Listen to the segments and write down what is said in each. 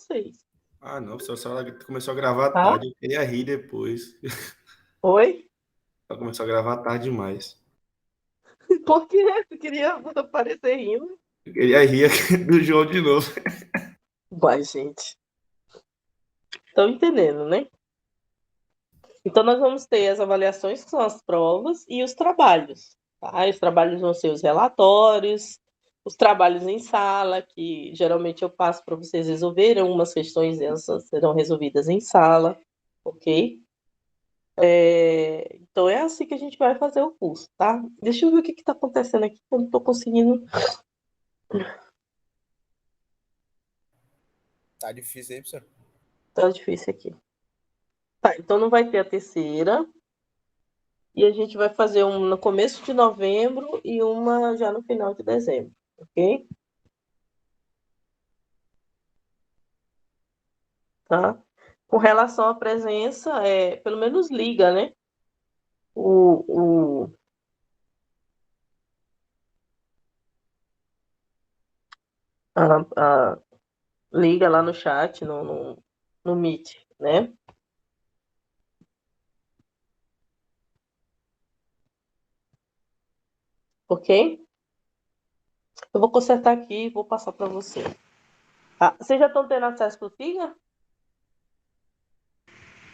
vocês. Ah, não, a senhora começou a gravar Tá? tarde, eu queria rir depois. Oi? Ela começou a gravar tarde demais. Por quê? Você queria aparecer rindo? Eu queria rir do João de novo. Uai, gente. Estão entendendo, né? Então, nós vamos ter as avaliações, que são as provas, e os trabalhos. Tá? Os trabalhos vão ser os relatórios, os trabalhos em sala, que geralmente eu passo para vocês resolverem. Umas questões dessas serão resolvidas em sala, ok? Então, é assim que a gente vai fazer o curso, tá? Deixa eu ver o que está acontecendo aqui, que eu não estou conseguindo. Tá difícil aí, professor? Tá difícil aqui. Tá, então não vai ter a terceira. E a gente vai fazer uma no começo de novembro e uma já no final de dezembro, ok? Tá? Com relação à presença, pelo menos liga, né? O, o, a- liga lá no chat, no Meet, né? Ok? Eu vou consertar aqui e vou passar para você. Tá? Vocês já estão tendo acesso para o SIGA?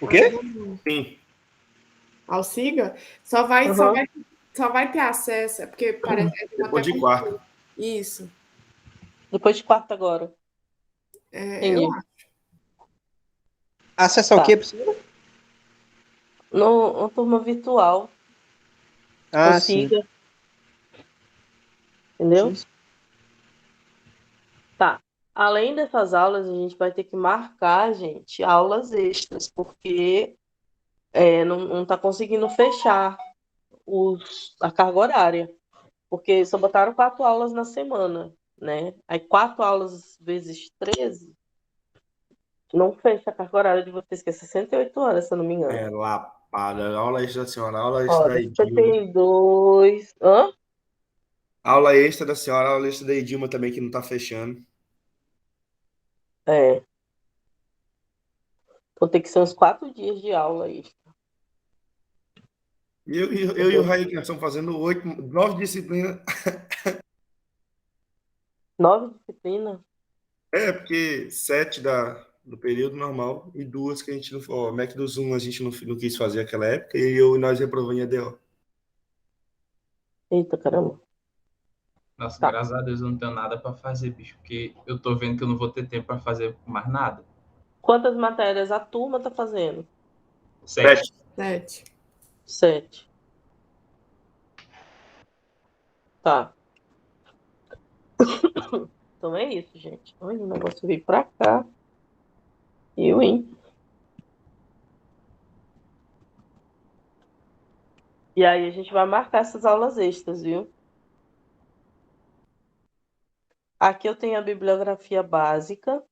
O quê? Sim. Ao SIGA? Só vai ter acesso, porque parece que Depois de quarta. Isso. Depois de quarta agora. Eu Entendi. acho. Acesso ao Tá. quê, professor? No turma virtual. Ah, o sim. SIGA. Entendeu? Sim. Tá. Além dessas aulas, a gente vai ter que marcar, gente, aulas extras, porque não está conseguindo fechar a carga horária. Porque só botaram 4 aulas na semana, né? Aí 4 aulas vezes 13 não fecha a carga horária de vocês, que é 68 horas, se eu não me engano. É, lapada. Aula extra da senhora, aula Ó, extra da Edilma. 52. Hã? Aula extra da senhora, aula extra da Edilma também, que não tá fechando. É. Então tem que ser uns 4 dias de aula extra. Eu e o Raí, que nós estamos fazendo 9 disciplinas. 9 disciplinas? É, porque 7 do período normal e 2 que a gente não. Ó, o MEC do Zoom a gente não quis fazer naquela época e nós reprovamos em ADO. Eita, caramba. Nossa, Tá. graças a Deus eu não tenho nada para fazer, bicho, porque eu tô vendo que eu não vou ter tempo para fazer mais nada. Quantas matérias a turma tá fazendo? 7. 7. 7. Tá. Então é isso, gente. Olha, o negócio veio pra cá. Hein? E aí a gente vai marcar essas aulas extras, viu? Aqui eu tenho a bibliografia básica,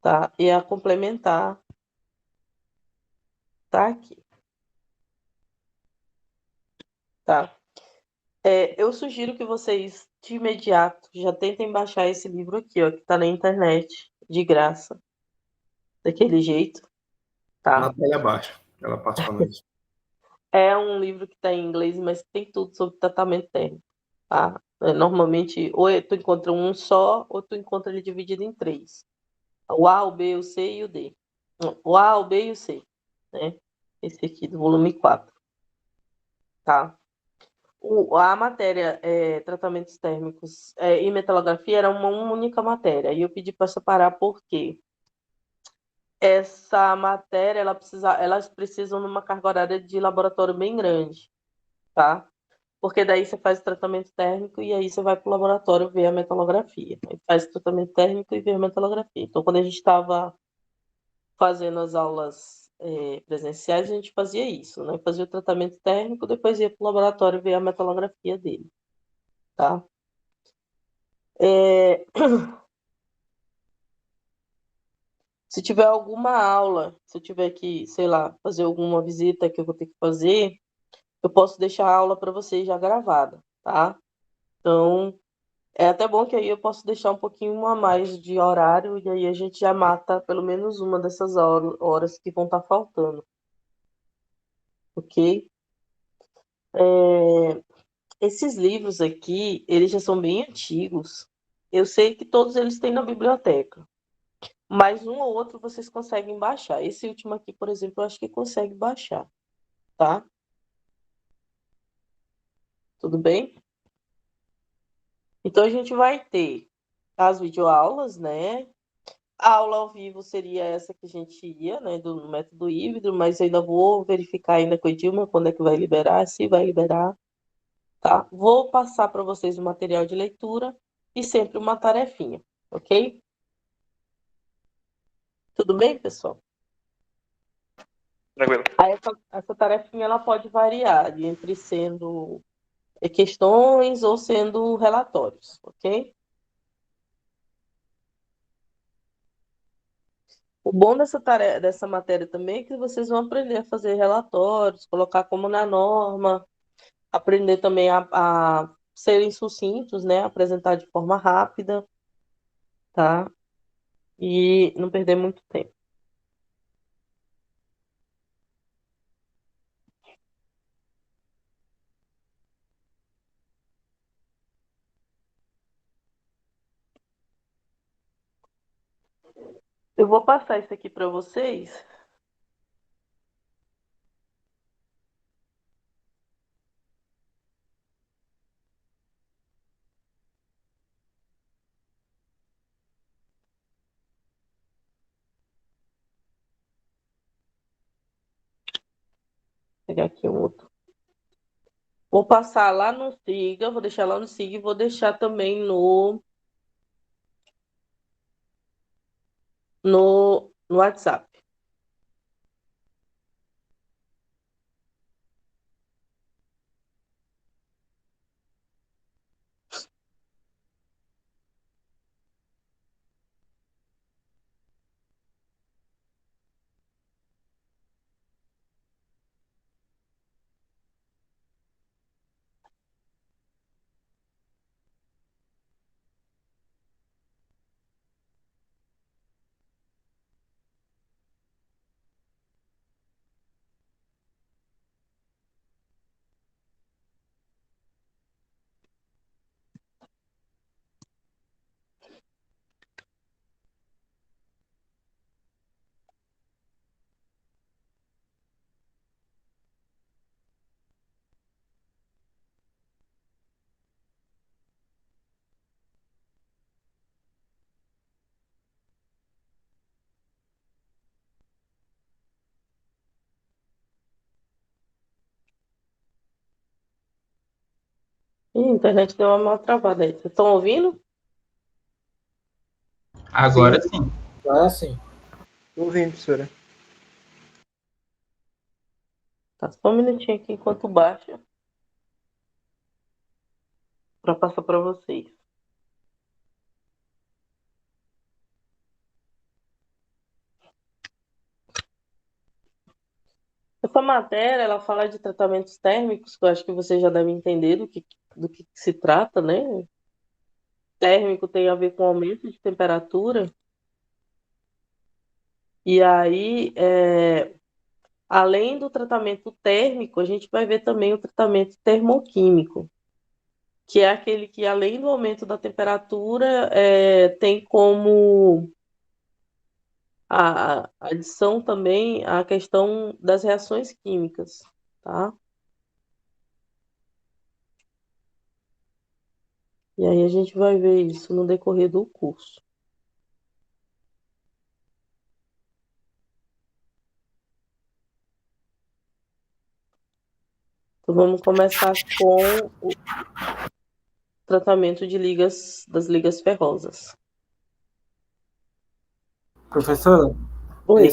tá? E a complementar tá aqui. Tá? Eu sugiro que vocês, de imediato, já tentem baixar esse livro aqui, ó, que tá na internet, de graça. Daquele jeito, tá? Natália Baixa, ela passa para nós. É um livro que tá em inglês, mas tem tudo sobre tratamento térmico, tá? Normalmente, ou tu encontra um só, ou tu encontra ele dividido em 3. O A, o B, o C e o D. O A, o B e o C, né? Esse aqui do volume 4, tá? A matéria tratamentos térmicos e metalografia era uma única matéria. E eu pedi para separar porque essa matéria elas precisam de uma carga horária de laboratório bem grande, tá? Porque daí você faz o tratamento térmico e aí você vai para o laboratório ver a metalografia. Aí faz o tratamento térmico e vê a metalografia. Então, quando a gente estava fazendo as aulas presenciais, a gente fazia isso, né? Fazia o tratamento térmico, depois ia para o laboratório ver a metalografia dele, tá? Se tiver alguma aula, se eu tiver que, sei lá, fazer alguma visita que eu vou ter que fazer, eu posso deixar a aula para vocês já gravada, tá? Então, É até bom que aí eu posso deixar um pouquinho a mais de horário e aí a gente já mata pelo menos uma dessas horas que vão estar faltando, ok? É, esses livros aqui, eles já são bem antigos. Eu sei que todos eles têm na biblioteca, mas um ou outro vocês conseguem baixar. Esse último aqui, por exemplo, eu acho que consegue baixar, tá? Tudo bem? Então a gente vai ter as videoaulas, né? A aula ao vivo seria essa que a gente ia, né, do método híbrido, mas eu ainda vou verificar ainda com a Edilma quando é que vai liberar, se vai liberar, tá? Vou passar para vocês o material de leitura e sempre uma tarefinha, ok? Tudo bem, pessoal? Tranquilo. Aí essa tarefinha ela pode variar entre sendo questões ou sendo relatórios, ok? O bom dessa matéria também é que vocês vão aprender a fazer relatórios, colocar como na norma, aprender também a serem sucintos, né? Apresentar de forma rápida, tá? E não perder muito tempo. Eu vou passar isso aqui para vocês. Vou pegar aqui um outro. Vou passar lá no Siga, vou deixar lá no Siga e vou deixar também no WhatsApp. Ih, a internet deu uma mal travada aí. Vocês estão ouvindo? Agora sim. Ah, sim. Tô ouvindo, professora. Tá só um minutinho aqui enquanto baixa para passar para vocês. Essa matéria, ela fala de tratamentos térmicos, que eu acho que vocês já devem entender do que se trata, né? Térmico tem a ver com aumento de temperatura. E aí, além do tratamento térmico, a gente vai ver também o tratamento termoquímico, que é aquele que, além do aumento da temperatura, tem como a adição também a questão das reações químicas, tá? E aí a gente vai ver isso no decorrer do curso. Então vamos começar com o tratamento das ligas ferrosas. Professora, Oi.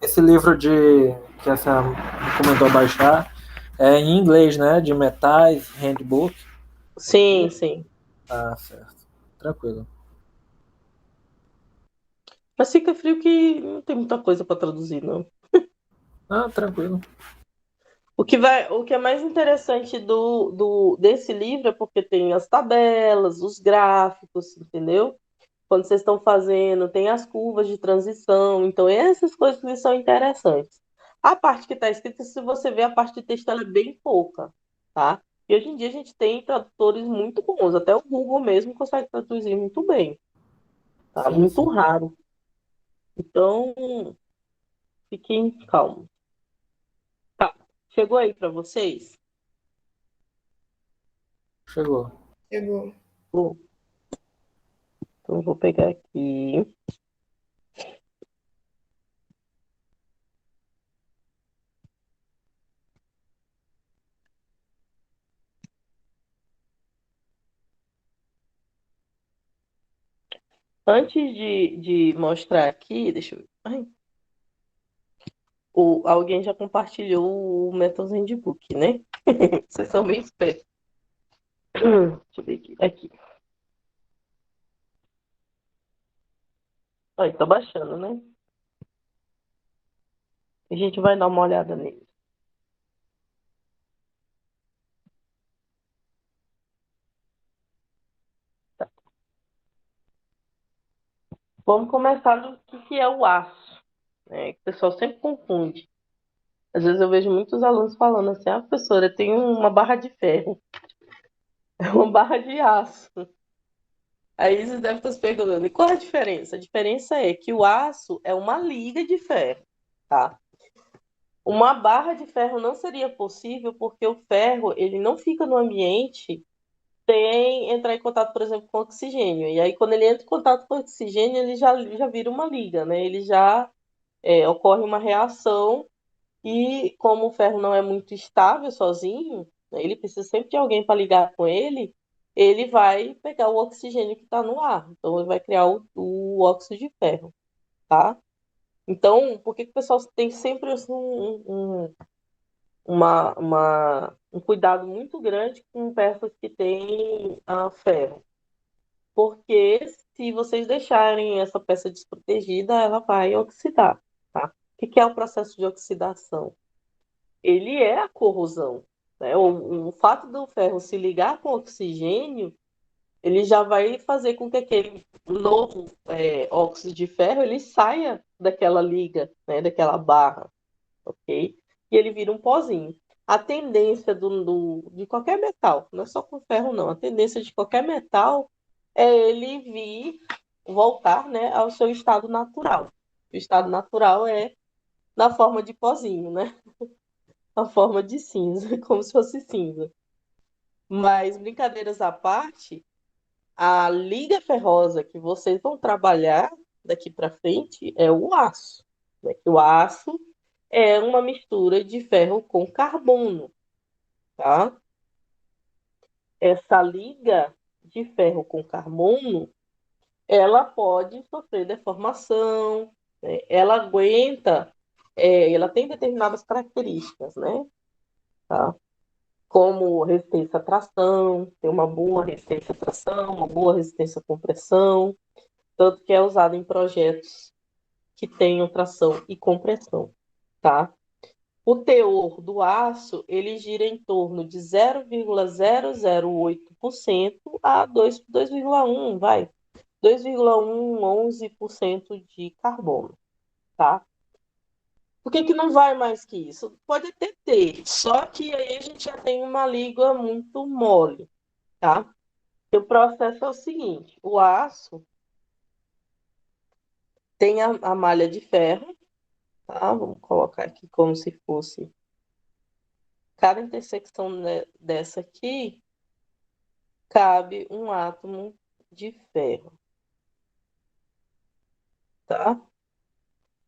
esse livro que a senhora me recomendou baixar é em inglês, né? De metais, handbook. Sim, sim. Ah, certo. Tranquilo. Mas fica frio que não tem muita coisa para traduzir, não. Ah, tranquilo. O que é mais interessante desse livro é porque tem as tabelas, os gráficos, entendeu? Quando vocês estão fazendo, tem as curvas de transição, então essas coisas que são interessantes. A parte que está escrita, se você ver, a parte de texto ela é bem pouca, tá? E hoje em dia a gente tem tradutores muito bons, até o Google mesmo consegue traduzir muito bem, tá? Sim, Muito sim. raro. Então, fiquem calmos. Tá, chegou aí para vocês? Chegou. Chegou. Bom, então eu vou pegar aqui. Antes de mostrar aqui, deixa eu ver. Ai, alguém já compartilhou o Metal Handbook, né? Vocês são bem espertos. Deixa eu ver aqui. Aqui. Aí, tá baixando, né? A gente vai dar uma olhada nele. Tá. Vamos começar do que é o aço, né? Que o pessoal sempre confunde. Às vezes eu vejo muitos alunos falando assim, ah, professora, tem uma barra de ferro. É uma barra de aço. Aí eles devem estar se perguntando, e qual a diferença? A diferença é que o aço é uma liga de ferro, tá? Uma barra de ferro não seria possível porque o ferro, ele não fica no ambiente sem entrar em contato, por exemplo, com oxigênio. E aí, quando ele entra em contato com oxigênio, ele já vira uma liga, né? Ele já ocorre uma reação e como o ferro não é muito estável sozinho, né, ele precisa sempre de alguém para ligar com ele vai pegar o oxigênio que está no ar. Então, ele vai criar o óxido de ferro, tá? Então, por que que o pessoal tem sempre assim, um cuidado muito grande com peças que têm ferro? Porque se vocês deixarem essa peça desprotegida, ela vai oxidar, tá? O que que é o processo de oxidação? Ele é a corrosão, né? O fato do ferro se ligar com oxigênio, ele já vai fazer com que aquele novo óxido de ferro ele saia daquela liga, né? Daquela barra, ok? E ele vira um pozinho. A tendência de qualquer metal, não é só com ferro, não. A tendência de qualquer metal é ele voltar, né, ao seu estado natural. O estado natural é na forma de pozinho, né? A forma de cinza, como se fosse cinza. Mas, brincadeiras à parte, a liga ferrosa que vocês vão trabalhar daqui para frente é o aço, né? Que o aço é uma mistura de ferro com carbono, tá? Essa liga de ferro com carbono, ela pode sofrer deformação, né? Ela aguenta, ela tem determinadas características, né? Tá? Como resistência à tração, tem uma boa resistência à tração, uma boa resistência à compressão, tanto que é usado em projetos que tenham tração e compressão, tá? O teor do aço, ele gira em torno de 0,008% a 2,1, vai, 2,11% de carbono, tá? Por que que não vai mais que isso? Pode até ter, só que aí a gente já tem uma lígua muito mole, tá? E o processo é o seguinte, o aço tem a malha de ferro, tá? Vamos colocar aqui como se fosse cada intersecção dessa aqui cabe um átomo de ferro, tá?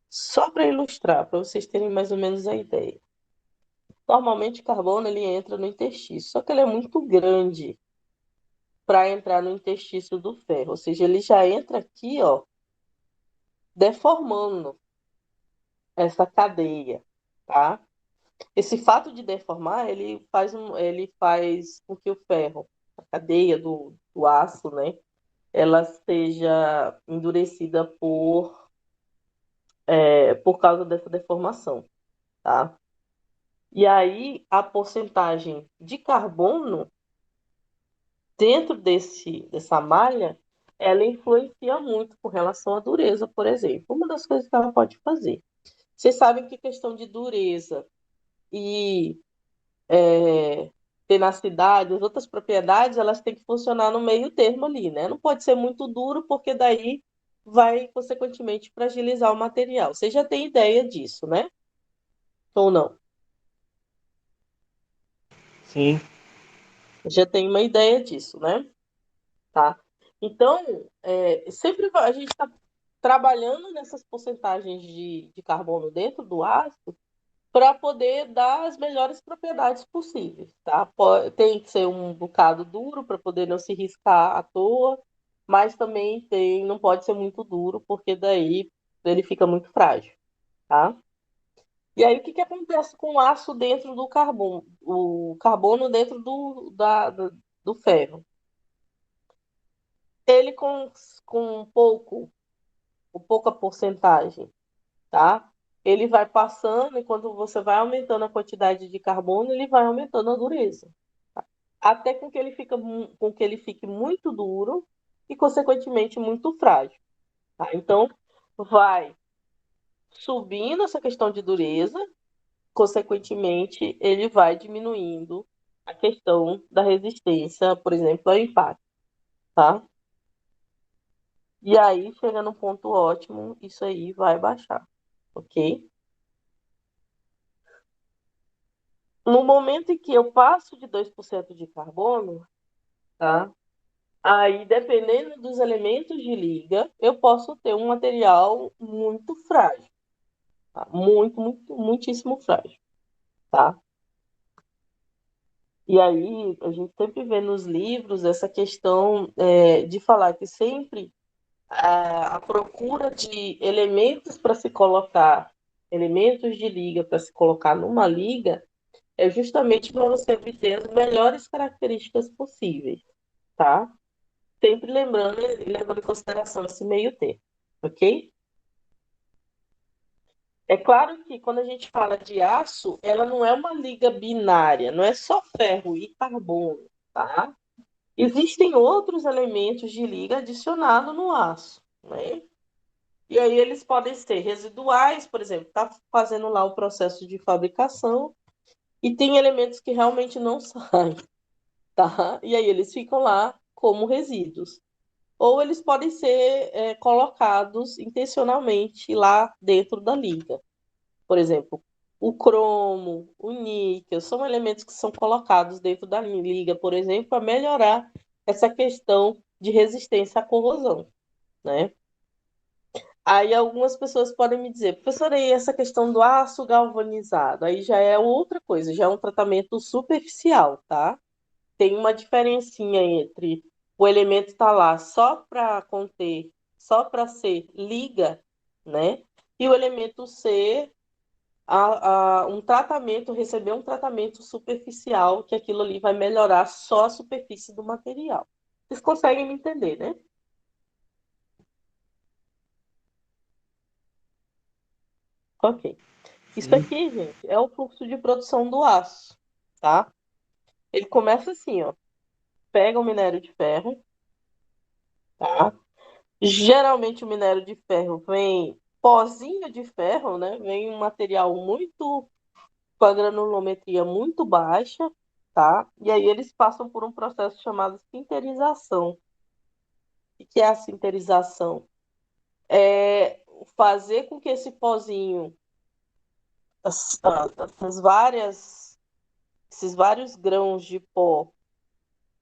Só para ilustrar, para vocês terem mais ou menos a ideia. Normalmente o carbono ele entra no interstício, só que ele é muito grande para entrar no interstício do ferro, ou seja, ele já entra aqui, ó, deformando essa cadeia, tá? Esse fato de deformar, ele faz com que o ferro, a cadeia do aço, né, ela seja endurecida por causa dessa deformação, tá? E aí, a porcentagem de carbono dentro dessa malha, ela influencia muito com relação à dureza, por exemplo. Uma das coisas que ela pode fazer. Vocês sabem que questão de dureza e tenacidade, as outras propriedades, elas têm que funcionar no meio termo ali, né? Não pode ser muito duro, porque daí vai, consequentemente, fragilizar o material. Você já tem ideia disso, né? Ou não? Sim. Já tem uma ideia disso, né? Tá? Então, sempre a gente está trabalhando nessas porcentagens de carbono dentro do ácido para poder dar as melhores propriedades possíveis, tá? Tem que ser um bocado duro para poder não se riscar à toa, mas também não pode ser muito duro, porque daí ele fica muito frágil, tá? E aí, o que que acontece com o aço dentro do carbono, o carbono dentro do ferro? Ele com pouca porcentagem, tá? Ele vai passando e quando você vai aumentando a quantidade de carbono, ele vai aumentando a dureza, tá? Até com que ele fique muito duro e, consequentemente, muito frágil, tá? Então, vai subindo essa questão de dureza, consequentemente, ele vai diminuindo a questão da resistência, por exemplo, ao impacto, tá? E aí, chega no ponto ótimo, isso aí vai baixar, ok? No momento em que eu passo de 2% de carbono, tá? Aí, dependendo dos elementos de liga, eu posso ter um material muito frágil, tá? Muito, muito, muitíssimo frágil, tá? E aí, a gente sempre vê nos livros essa questão de falar que sempre a procura de elementos para se colocar, elementos de liga para se colocar numa liga, é justamente para você obter as melhores características possíveis, tá? Sempre lembrando e levando em consideração esse meio termo, ok? É claro que quando a gente fala de aço, ela não é uma liga binária, não é só ferro e carbono, tá? Existem outros elementos de liga adicionados no aço, né? E aí eles podem ser residuais, por exemplo, tá fazendo lá o processo de fabricação e tem elementos que realmente não saem, tá? E aí eles ficam lá como resíduos. Ou eles podem ser colocados intencionalmente lá dentro da liga. Por exemplo, o cromo, o níquel, são elementos que são colocados dentro da liga, por exemplo, para melhorar essa questão de resistência à corrosão, né? Aí algumas pessoas podem me dizer, professora, e essa questão do aço galvanizado? Aí já é outra coisa, já é um tratamento superficial, tá? Tem uma diferencinha entre o elemento estar lá só para conter, só para ser liga, né? E o elemento ser um tratamento, receber um tratamento superficial, que aquilo ali vai melhorar só a superfície do material. Vocês conseguem me entender, né? Ok. Isso Sim. aqui, gente, é o fluxo de produção do aço, tá? Ele começa assim, ó. Pega o minério de ferro, tá? Geralmente o minério de ferro vem pozinho de ferro, né? Vem um material muito com a granulometria muito baixa, tá? E aí eles passam por um processo chamado sinterização. O que é a sinterização? É fazer com que esse pozinho, as, as várias, esses vários grãos de pó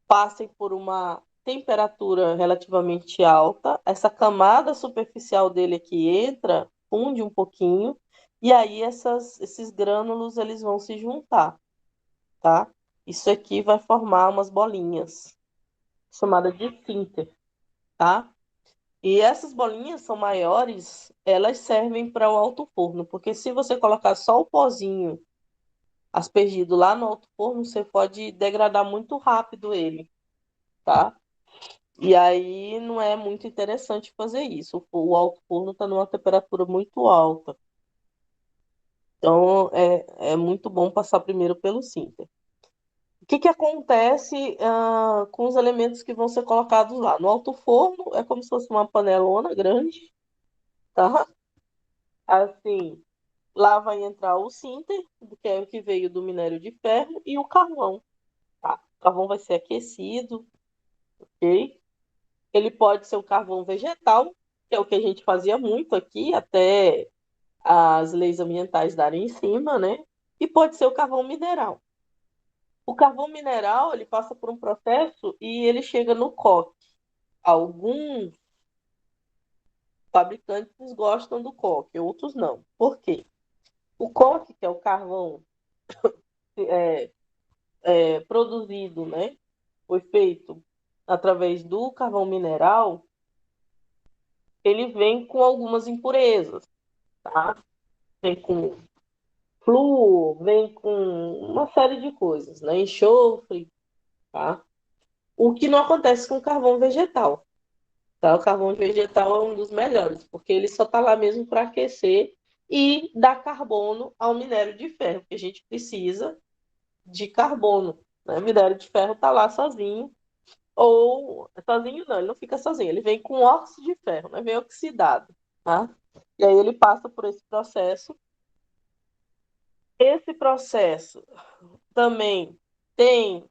passem por uma temperatura relativamente alta, essa camada superficial dele aqui entra, funde um pouquinho, e aí esses grânulos eles vão se juntar, tá? Isso aqui vai formar umas bolinhas, chamadas de sinter, tá? E essas bolinhas são maiores, elas servem para o alto forno, porque se você colocar só o pozinho aspergido lá no alto forno, você pode degradar muito rápido ele, tá? E aí não é muito interessante fazer isso. O alto forno está numa temperatura muito alta. Então, é muito bom passar primeiro pelo sinter. O que acontece com os elementos que vão ser colocados lá? No alto forno é como se fosse uma panelona grande, tá? Assim, lá vai entrar o sinter, que é o que veio do minério de ferro, e o carvão, tá? O carvão vai ser aquecido, ok? Ele pode ser o carvão vegetal, que é o que a gente fazia muito aqui, até as leis ambientais darem em cima, né? E pode ser o carvão mineral. O carvão mineral, ele passa por um processo e ele chega no coque. Alguns fabricantes gostam do coque, outros não. Por quê? O coque, que é o carvão é, produzido, né? Foi feito através do carvão mineral, ele vem com algumas impurezas, tá? Vem com flúor, vem com uma série de coisas, né? Enxofre, tá? O que não acontece com o carvão vegetal, tá? O carvão vegetal é um dos melhores, porque ele só está lá mesmo para aquecer e dar carbono ao minério de ferro, que a gente precisa de carbono, né? O minério de ferro está lá sozinho, ou sozinho não, ele não fica sozinho, ele vem com óxido de ferro, né? Vem oxidado, tá? E aí ele passa por esse processo. Esse processo também tem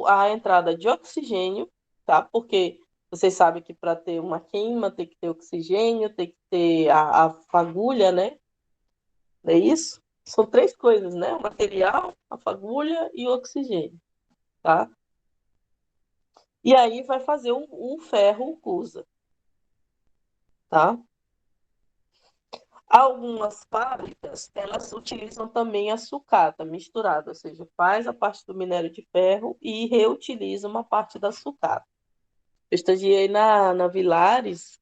a entrada de oxigênio, tá? Porque vocês sabem que para ter uma queima tem que ter oxigênio, tem que ter a fagulha, né? Não é isso? São três coisas, né? O material, a fagulha e o oxigênio, tá? E aí vai fazer um ferro cusa, tá? Algumas fábricas, elas utilizam também a sucata misturada, ou seja, faz a parte do minério de ferro e reutiliza uma parte da sucata. Eu estagiei na Vilares,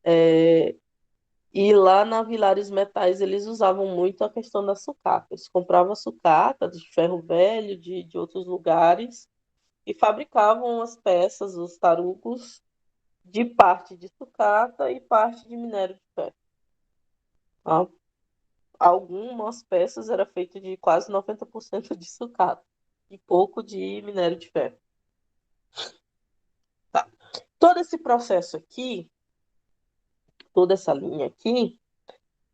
e lá na Vilares Metais eles usavam muito a questão da sucata. Eles compravam sucata de ferro velho, de outros lugares, e fabricavam as peças, os tarugos, de parte de sucata e parte de minério de ferro. Tá? Algumas peças eram feitas de quase 90% de sucata e pouco de minério de ferro. Tá. Todo esse processo aqui, toda essa linha aqui,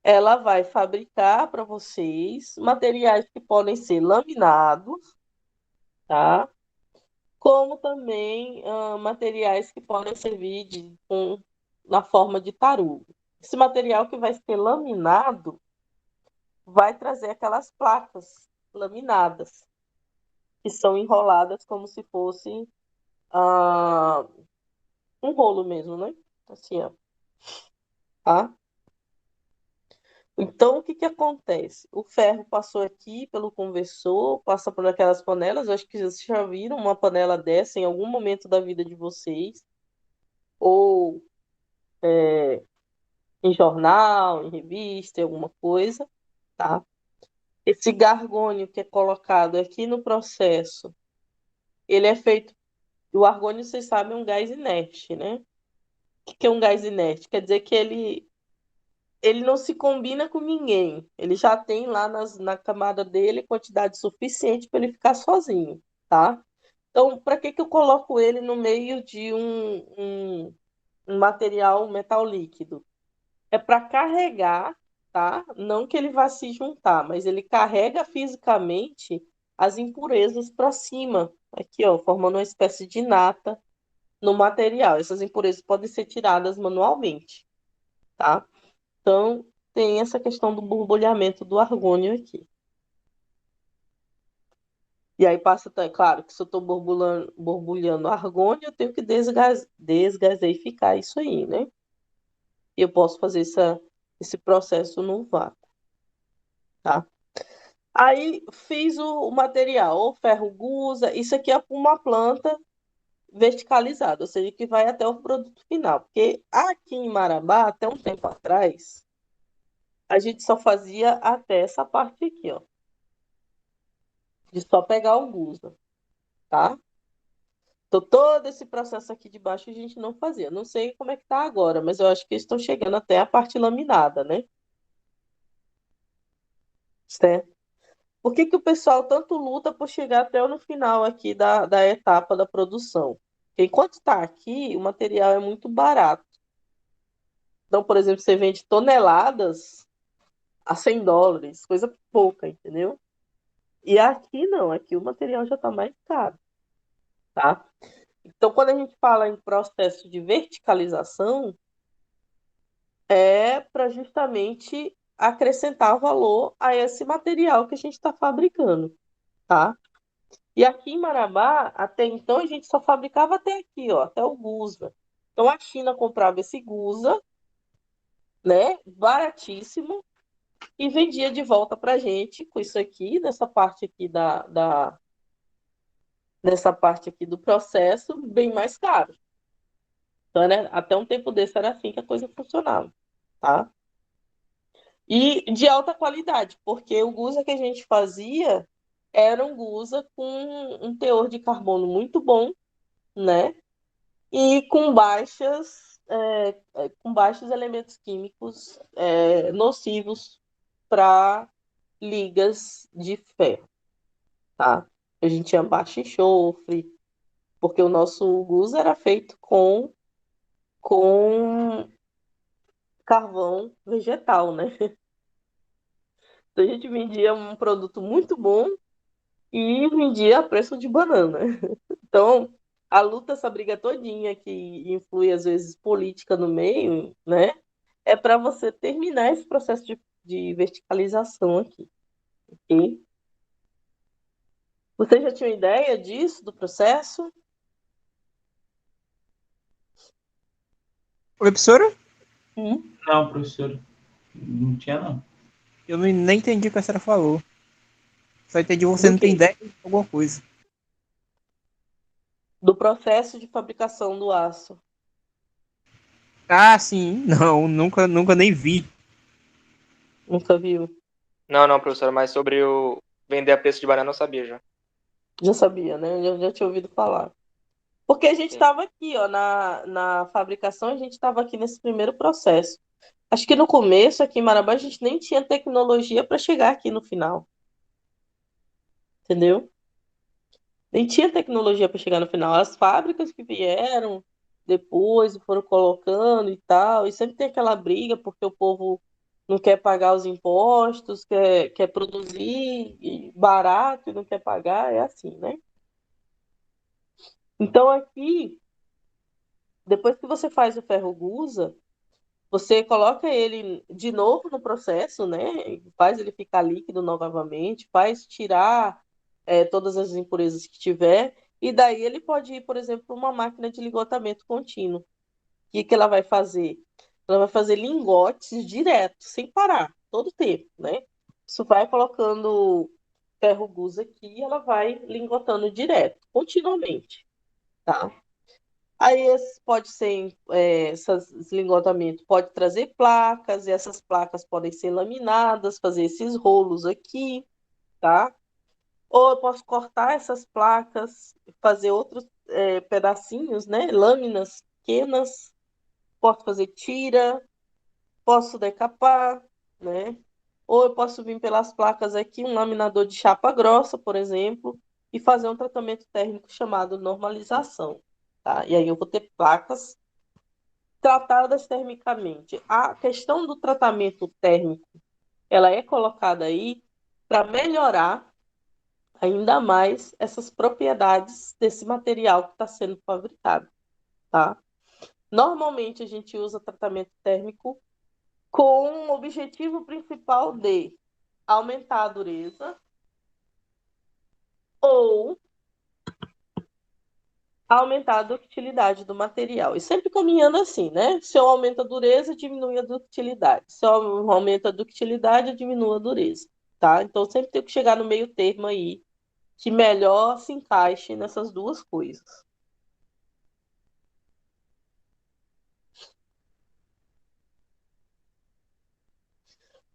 ela vai fabricar para vocês materiais que podem ser laminados, tá? Como também materiais que podem servir na forma de tarugo. Esse material que vai ser laminado vai trazer aquelas placas laminadas, que são enroladas como se fosse ah, um rolo mesmo, né? Assim, ó. Tá? Então, o que que acontece? O ferro passou aqui pelo conversor, passa por aquelas panelas. Eu acho que vocês já viram uma panela dessa em algum momento da vida de vocês, ou em jornal, em revista, em alguma coisa, tá? Esse gargônio que é colocado aqui no processo, ele é feito. O argônio, vocês sabem, é um gás inerte, né? O que é um gás inerte? Quer dizer que ele não se combina com ninguém. Ele já tem lá na camada dele quantidade suficiente para ele ficar sozinho, tá? Então, para que eu coloco ele no meio de um material, um metal líquido? É para carregar, tá? Não que ele vá se juntar, mas ele carrega fisicamente as impurezas para cima, aqui, ó, formando uma espécie de nata no material. Essas impurezas podem ser tiradas manualmente, tá? Então, tem essa questão do borbulhamento do argônio aqui. E aí passa, claro, que se eu estou borbulhando argônio, eu tenho que desgaseificar isso aí, né? E eu posso fazer esse processo no vácuo, tá? Aí fiz o material, o ferro gusa, isso aqui é uma planta verticalizada, ou seja, que vai até o produto final. Porque aqui em Marabá, até um tempo atrás, a gente só fazia até essa parte aqui, ó. De só pegar o gusa, tá? Então, todo esse processo aqui de baixo a gente não fazia. Não sei como é que tá agora, mas eu acho que eles estão chegando até a parte laminada, né? certo? Por que que o pessoal tanto luta por chegar até no final aqui da etapa da produção? Porque enquanto está aqui, o material é muito barato. Então, por exemplo, você vende toneladas a $100, coisa pouca, entendeu? E aqui não, aqui o material já está mais caro, tá? Então, quando a gente fala em processo de verticalização, é para justamente acrescentar valor a esse material que a gente está fabricando, tá? E aqui em Marabá, até então, a gente só fabricava até aqui, ó, até o Gusa. Então, a China comprava esse Gusa, né, baratíssimo, e vendia de volta para a gente com isso aqui, nessa parte aqui nessa parte aqui do processo, bem mais caro. Então, né, até um tempo desse era assim que a coisa funcionava, tá? E de alta qualidade, porque o gusa que a gente fazia era um gusa com um teor de carbono muito bom, né? E com baixos elementos químicos nocivos para ligas de ferro, tá? A gente tinha baixo enxofre, porque o nosso gusa era feito com carvão vegetal, né? Então a gente vendia um produto muito bom e vendia a preço de banana. Então, a luta, essa briga todinha que influi, às vezes, política no meio, né? É para você terminar esse processo de verticalização aqui. E você já tinha ideia disso, do processo? Oi, professora? Não, professor, não tinha não. Eu nem entendi o que a senhora falou. Só entendi você Do não tem quê? ideia de alguma coisa. Do processo de fabricação do aço. Ah, sim. Não, nunca nem vi. Nunca viu? Não, professora, mas sobre o vender a preço de banana eu sabia já. Já sabia, né? Já tinha ouvido falar. Porque a gente Sim. estava aqui, ó, na fabricação, a gente estava aqui nesse primeiro processo. Acho que no começo, aqui em Marabá, a gente nem tinha tecnologia para chegar aqui no final. Entendeu? Nem tinha tecnologia para chegar no final. As fábricas que vieram depois e foram colocando e tal, e sempre tem aquela briga porque o povo não quer pagar os impostos, quer produzir barato e não quer pagar, é assim, né? Então aqui, depois que você faz o ferro gusa, você coloca ele de novo no processo, né? Faz ele ficar líquido novamente, faz tirar todas as impurezas que tiver, e daí ele pode ir, por exemplo, para uma máquina de ligotamento contínuo. O que ela vai fazer? Ela vai fazer lingotes direto, sem parar, todo tempo, né? Isso vai colocando ferro gusa aqui e ela vai lingotando direto, continuamente, tá? Aí esse pode ser, esse lingotamento pode trazer placas, e essas placas podem ser laminadas, fazer esses rolos aqui, tá? Ou eu posso cortar essas placas, fazer outros pedacinhos, né? Lâminas pequenas, posso fazer tira, posso decapar, né? Ou eu posso vir pelas placas aqui, um laminador de chapa grossa, por exemplo, e fazer um tratamento térmico chamado normalização, tá? E aí eu vou ter placas tratadas termicamente. A questão do tratamento térmico, ela é colocada aí para melhorar ainda mais essas propriedades desse material que está sendo fabricado, tá? Normalmente a gente usa tratamento térmico com o objetivo principal de aumentar a dureza ou aumentar a ductilidade do material. E sempre caminhando assim, né? Se eu aumento a dureza, diminui a ductilidade. Se eu aumento a ductilidade, eu diminuo a dureza, tá? Então sempre tem que chegar no meio termo aí, que melhor se encaixe nessas duas coisas.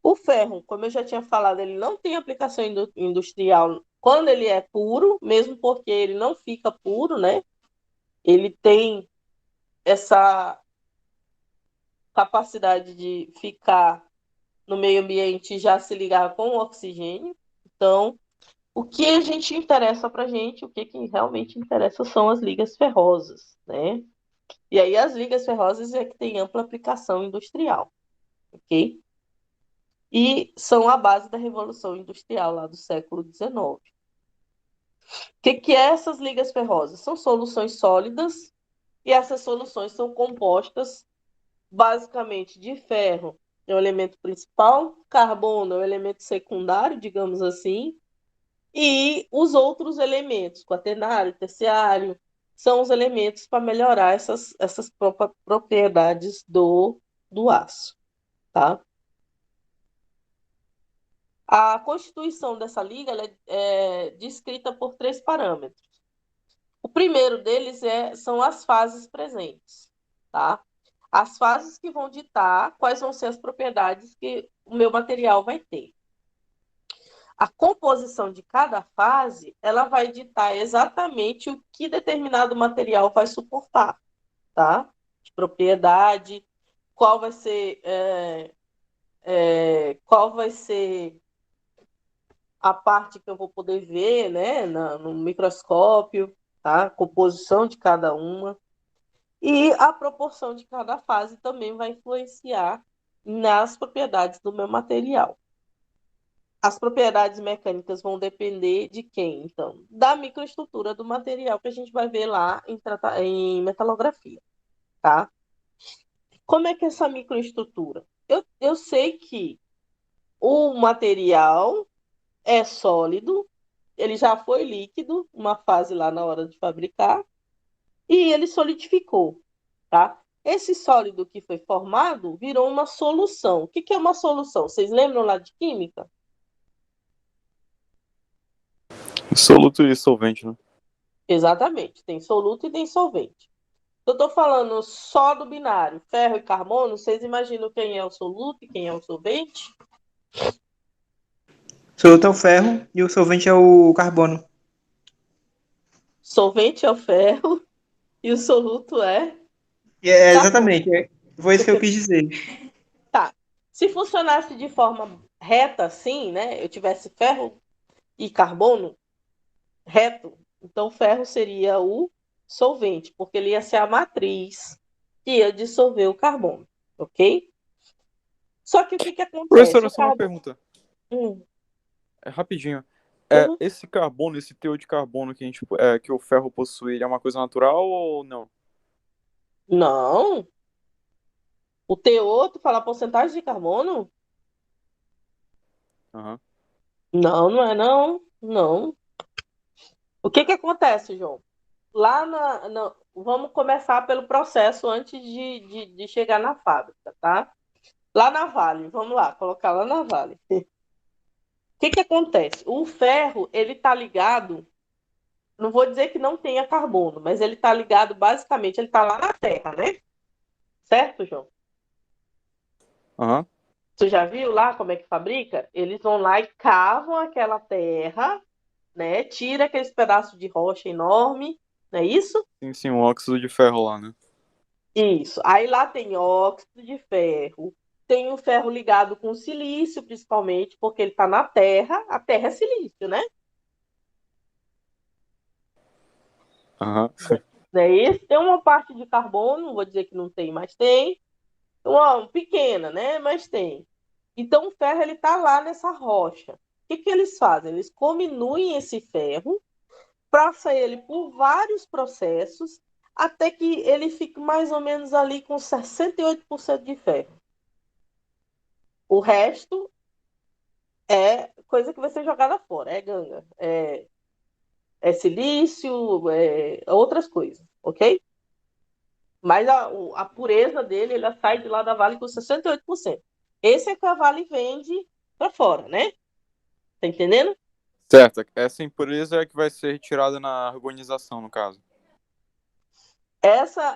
O ferro, como eu já tinha falado, ele não tem aplicação industrial quando ele é puro, mesmo porque ele não fica puro, né? Ele tem essa capacidade de ficar no meio ambiente já se ligar com o oxigênio. Então, o que a gente interessa para a gente, o que realmente interessa são as ligas ferrosas, né? E aí as ligas ferrosas é que tem ampla aplicação industrial, ok? E são a base da Revolução Industrial lá do século XIX. O que é essas ligas ferrosas? São soluções sólidas e essas soluções são compostas basicamente de ferro, é o elemento principal, carbono é o elemento secundário, digamos assim, e os outros elementos, quaternário, terciário, são os elementos para melhorar essas propriedades do aço, tá? A constituição dessa liga ela é descrita por 3 parâmetros. O primeiro deles são as fases presentes, tá? As fases que vão ditar quais vão ser as propriedades que o meu material vai ter. A composição de cada fase, ela vai ditar exatamente o que determinado material vai suportar, tá? De propriedade, qual vai ser a parte que eu vou poder ver, né, no microscópio, tá? A composição de cada uma. E a proporção de cada fase também vai influenciar nas propriedades do meu material. As propriedades mecânicas vão depender de quem, então? Da microestrutura do material que a gente vai ver lá em metalografia, tá? Como é que é essa microestrutura? Eu sei que o material é sólido, ele já foi líquido, uma fase lá na hora de fabricar, e ele solidificou, tá? Esse sólido que foi formado virou uma solução. O que é uma solução? Vocês lembram lá de química? Soluto e solvente, né? Exatamente, tem soluto e tem solvente. Eu estou falando só do binário, ferro e carbono, vocês imaginam quem é o soluto e quem é o solvente? O soluto é o ferro e o solvente é o carbono. Solvente é o ferro e o soluto é carbono. Exatamente, foi isso que eu quis dizer. Tá. Se funcionasse de forma reta assim, né? Eu tivesse ferro e carbono reto, então ferro seria o solvente, porque ele ia ser a matriz que ia dissolver o carbono, ok? Só que o que acontece? Professora, só uma pergunta. Rapidinho. Esse carbono, esse teor de carbono que, que o ferro possui, ele é uma coisa natural ou não? Não. O teor, tu fala porcentagem de carbono? Uhum. Não, não é não. Não. O que acontece, João? Lá vamos começar pelo processo antes de chegar na fábrica, tá? Lá na Vale, vamos lá, colocar lá na Vale. O que acontece? O ferro, ele tá ligado, não vou dizer que não tenha carbono, mas ele tá ligado, basicamente, ele tá lá na Terra, né? Certo, João? Uhum. Tu já viu lá como é que fabrica? Eles vão lá e cavam aquela terra, né? Tira aqueles pedaços de rocha enorme, não é isso? Sim, um óxido de ferro lá, né? Isso. Aí lá tem óxido de ferro, tem o ferro ligado com silício, principalmente, porque ele está na terra. A terra é silício, né? Uhum. Não é isso? Tem uma parte de carbono, não vou dizer que não tem, mas tem. Uma pequena, né? Mas tem. Então o ferro ele está lá nessa rocha. O que eles fazem? Eles diminuem esse ferro, passam ele por vários processos, até que ele fique mais ou menos ali com 68% de ferro. O resto é coisa que vai ser jogada fora, é ganga, é silício, é outras coisas, ok? Mas a pureza dele, ela sai de lá da Vale com 68%. Esse é que a Vale vende para fora, né? Tá entendendo? Certo, essa impureza é que vai ser retirada na arbonização, no caso.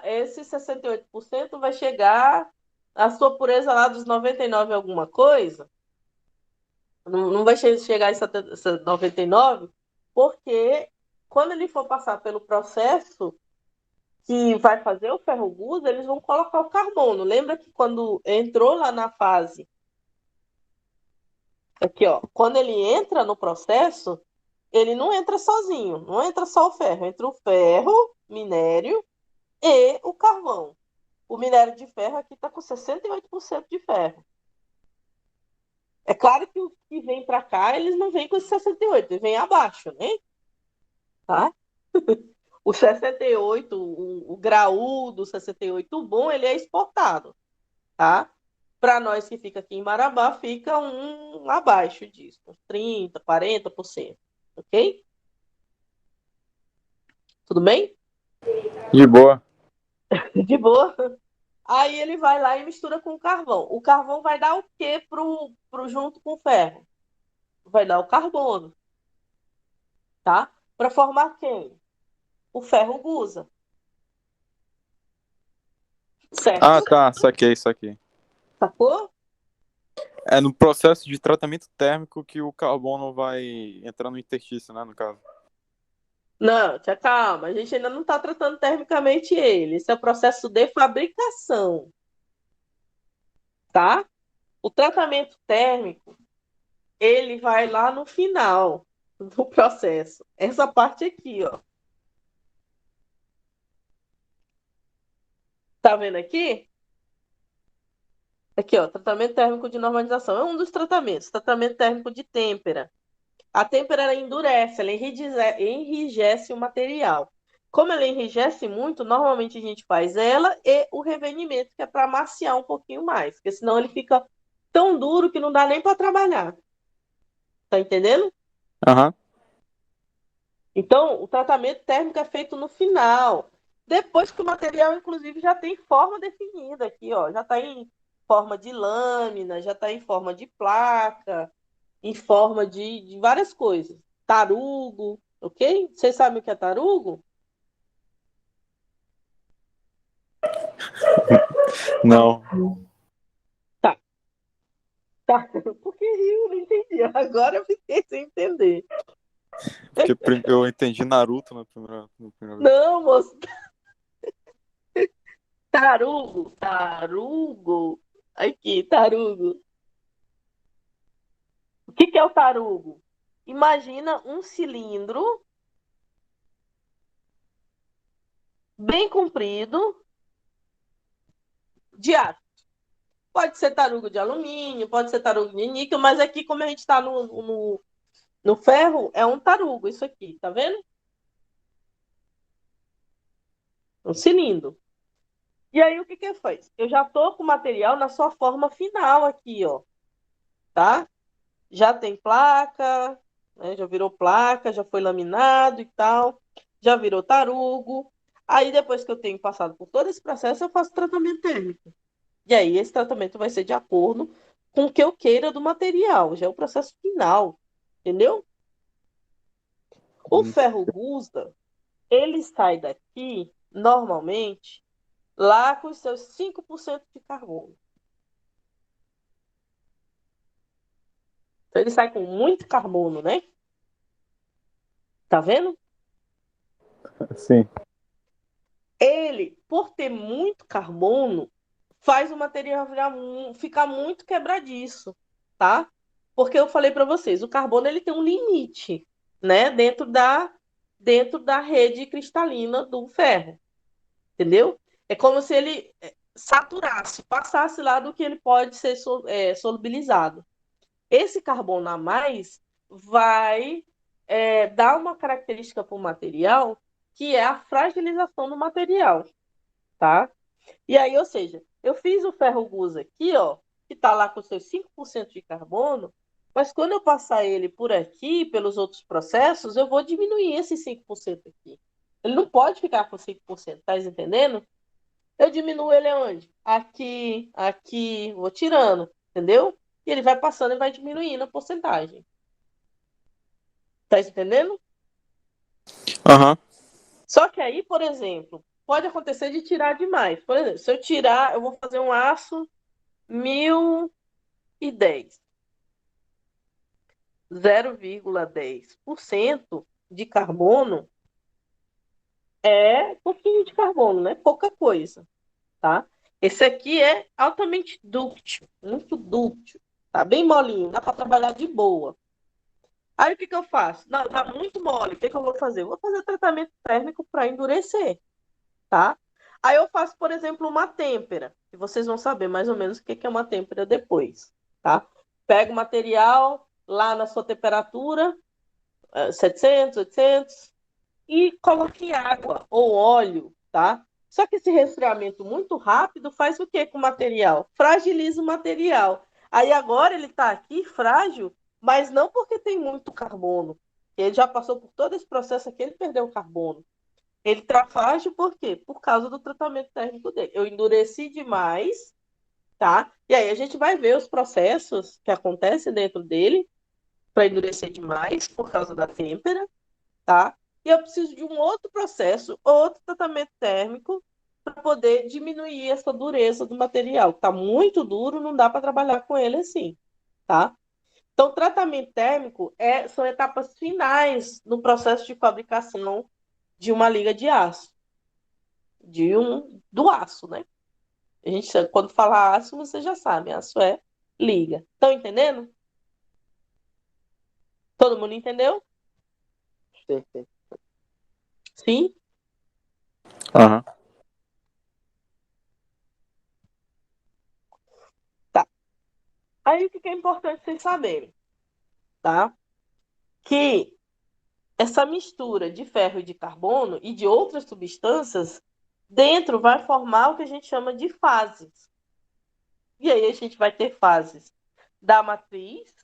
Esse 68% vai chegar a sua pureza lá dos 99 alguma coisa. Não vai chegar a 99, porque quando ele for passar pelo processo que vai fazer o ferro-gusa, eles vão colocar o carbono. Lembra que quando entrou lá na fase Aqui, ó. Quando ele entra no processo, ele não entra sozinho, não entra só o ferro, entra o ferro, minério e o carvão. O minério de ferro aqui está com 68% de ferro. É claro que os que vêm para cá, eles não vêm com esse 68, eles vêm abaixo, né? Tá? O 68, o graúdo, o 68 bom, ele é exportado, tá? Para nós que fica aqui em Marabá, fica um abaixo disso, uns 30%, 40%, ok? Tudo bem? De boa. De boa. Aí ele vai lá e mistura com o carvão. O carvão vai dar o quê junto com o ferro? Vai dar o carbono, tá? Para formar quem? O ferro gusa, certo? Ah, tá. Saquei. Sacou? É no processo de tratamento térmico que o carbono vai entrar no interstício, né, no caso. Não, tia, calma. A gente ainda não está tratando termicamente ele. Esse é o processo de fabricação, tá? O tratamento térmico, ele vai lá no final do processo. Essa parte aqui, ó. Tá vendo aqui? Aqui, ó, tratamento térmico de normalização. É um dos tratamentos. Tratamento térmico de têmpera. A têmpera ela endurece, ela enrijece o material. Como ela enrijece muito, normalmente a gente faz ela e o revenimento, que é para amaciar um pouquinho mais, porque senão ele fica tão duro que não dá nem para trabalhar. Tá entendendo? Aham. Então, o tratamento térmico é feito no final, depois que o material, inclusive, já tem forma definida aqui, ó, já está em forma de lâmina, já está em forma de placa, em forma de várias coisas. Tarugo, ok? Vocês sabem o que é tarugo? Não. Tá. Porque eu não entendi. Agora eu fiquei sem entender. Porque eu entendi Naruto na primeira vez. Não, moço. Tarugo. Aqui, tarugo. O que é o tarugo? Imagina um cilindro bem comprido de aço. Pode ser tarugo de alumínio, pode ser tarugo de níquel, mas aqui, como a gente está no ferro, é um tarugo, isso aqui, tá vendo? Um cilindro. E aí, o que faz? Eu já tô com o material na sua forma final aqui, ó. Tá? Já tem placa, né? Já virou placa, já foi laminado e tal. Já virou tarugo. Aí, depois que eu tenho passado por todo esse processo, eu faço tratamento térmico. E aí, esse tratamento vai ser de acordo com o que eu queira do material. Já é o processo final. Entendeu? O ferro gusa, ele sai daqui, normalmente, lá com os seus 5% de carbono. Então, ele sai com muito carbono, né? Tá vendo? Sim. Ele, por ter muito carbono, faz o material ficar muito quebradiço, tá? Porque eu falei para vocês, o carbono ele tem um limite, né? Dentro da rede cristalina do ferro, entendeu? É como se ele saturasse, passasse lá do que ele pode ser solubilizado. Esse carbono a mais vai dar uma característica para o material que é a fragilização do material, tá? E aí, ou seja, eu fiz o ferro gusa aqui, ó, que está lá com seus 5% de carbono, mas quando eu passar ele por aqui, pelos outros processos, eu vou diminuir esse 5% aqui. Ele não pode ficar com 5%, tá entendendo? Eu diminuo ele aonde? Aqui, vou tirando, entendeu? E ele vai passando e vai diminuindo a porcentagem. Tá entendendo? Aham. Só que aí, por exemplo, pode acontecer de tirar demais. Por exemplo, se eu tirar, eu vou fazer um aço 1010. 0,10% de carbono é pouquinho de carbono, né? Pouca coisa, tá? Esse aqui é altamente dúctil, muito dúctil. Tá bem molinho, dá para trabalhar de boa. Aí o que eu faço? Não, tá muito mole. O que eu vou fazer? Eu vou fazer tratamento térmico para endurecer, tá? Aí eu faço, por exemplo, uma têmpera, que vocês vão saber mais ou menos o que é uma têmpera depois, tá? Pega o material lá na sua temperatura, 700, 800, e coloque água ou óleo, tá? Só que esse resfriamento muito rápido faz o que com o material? Fragiliza o material. Aí agora ele está aqui frágil, mas não porque tem muito carbono. Ele já passou por todo esse processo aqui, ele perdeu o carbono. Ele está frágil por quê? Por causa do tratamento térmico dele. Eu endureci demais, tá? E aí a gente vai ver os processos que acontecem dentro dele para endurecer demais por causa da têmpera, tá? E eu preciso de um outro processo, outro tratamento térmico para poder diminuir essa dureza do material. Está muito duro, não dá para trabalhar com ele assim, tá? Então, tratamento térmico são etapas finais no processo de fabricação de uma liga de aço, do aço, né? A gente, quando fala aço, você já sabe, aço é liga. Estão entendendo? Todo mundo entendeu? Sim, sim. Sim? Aham. Tá. Aí o que é importante vocês saberem, tá? Que essa mistura de ferro e de carbono e de outras substâncias dentro vai formar o que a gente chama de fases. E aí a gente vai ter fases da matriz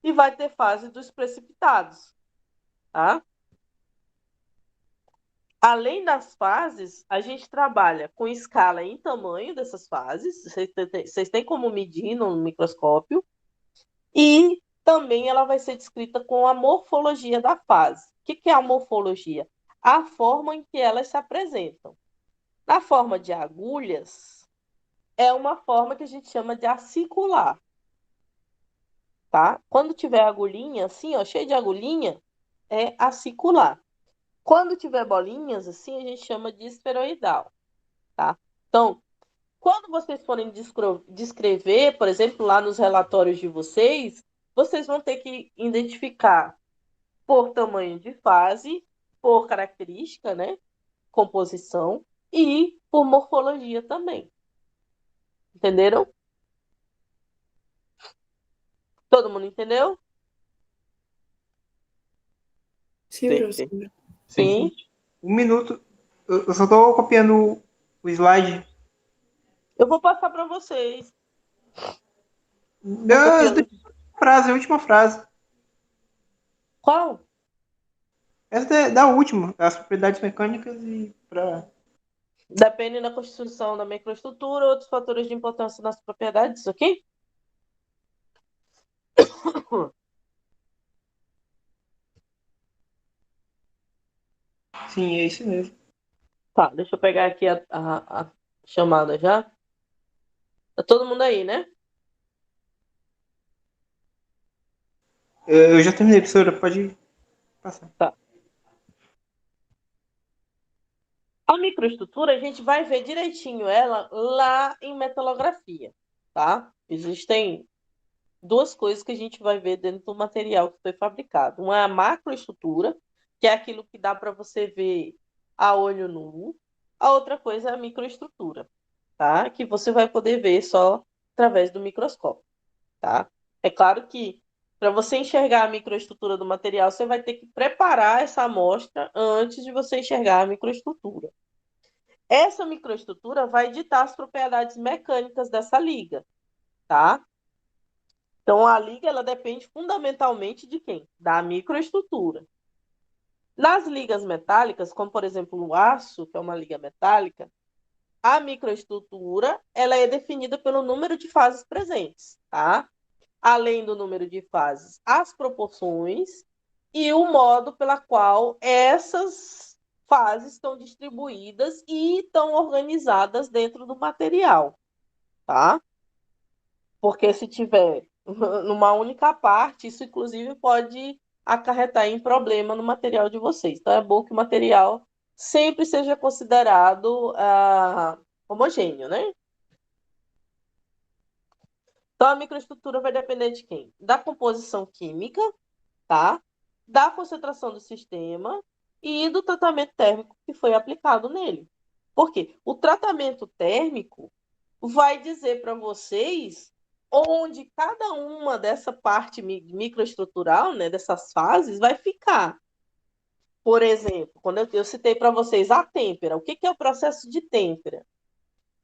e vai ter fase dos precipitados, tá? Além das fases, a gente trabalha com escala em tamanho dessas fases, vocês têm como medir no microscópio, e também ela vai ser descrita com a morfologia da fase. O que é a morfologia? A forma em que elas se apresentam. Na forma de agulhas, é uma forma que a gente chama de acicular, tá? Quando tiver agulhinha assim, ó, cheio de agulhinha, é acicular. Quando tiver bolinhas assim, a gente chama de esferoidal, tá? Então, quando vocês forem descrever, por exemplo, lá nos relatórios de vocês vão ter que identificar por tamanho de fase, por característica, né? Composição e por morfologia também. Entenderam? Todo mundo entendeu? Sim, Sim. professora. Sim. Um minuto. Eu só tô copiando o slide. Eu vou passar para vocês. Não, frase, a última frase. Qual? Essa é da última, as propriedades mecânicas e para. Depende da constituição da microestrutura, outros fatores de importância nas propriedades, ok? Sim, é isso mesmo. Tá, deixa eu pegar aqui a chamada já. Tá todo mundo aí, né? Eu já terminei, professora, pode passar. Tá. A microestrutura, a gente vai ver direitinho ela lá em metalografia, tá? Existem duas coisas que a gente vai ver dentro do material que foi fabricado. Uma é a macroestrutura, que é aquilo que dá para você ver a olho nu. A outra coisa é a microestrutura, tá? Que você vai poder ver só através do microscópio, tá? É claro que para você enxergar a microestrutura do material, você vai ter que preparar essa amostra antes de você enxergar a microestrutura. Essa microestrutura vai ditar as propriedades mecânicas dessa liga, tá? Então, a liga ela depende fundamentalmente de quem? Da microestrutura. Nas ligas metálicas, como por exemplo o aço, que é uma liga metálica, a microestrutura ela é definida pelo número de fases presentes, tá? Além do número de fases, as proporções e o modo pela qual essas fases estão distribuídas e estão organizadas dentro do material, tá? Porque se tiver numa única parte, isso inclusive pode acarretar em problema no material de vocês. Então é bom que o material sempre seja considerado homogêneo, né? Então, a microestrutura vai depender de quem? Da composição química, tá? Da concentração do sistema e do tratamento térmico que foi aplicado nele. Por quê? O tratamento térmico vai dizer para vocês onde cada uma dessa parte microestrutural, né, dessas fases, vai ficar. Por exemplo, quando eu citei para vocês a têmpera, o que é o processo de têmpera?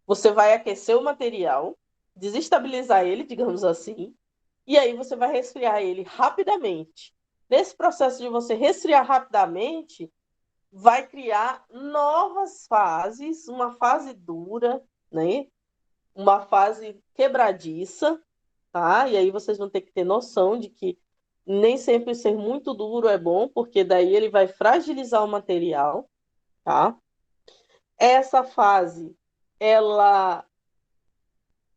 Você vai aquecer o material, desestabilizar ele, digamos assim, e aí você vai resfriar ele rapidamente. Nesse processo de você resfriar rapidamente, vai criar novas fases, uma fase dura, né? Uma fase quebradiça, tá? E aí vocês vão ter que ter noção de que nem sempre ser muito duro é bom, porque daí ele vai fragilizar o material, tá? Essa fase, ela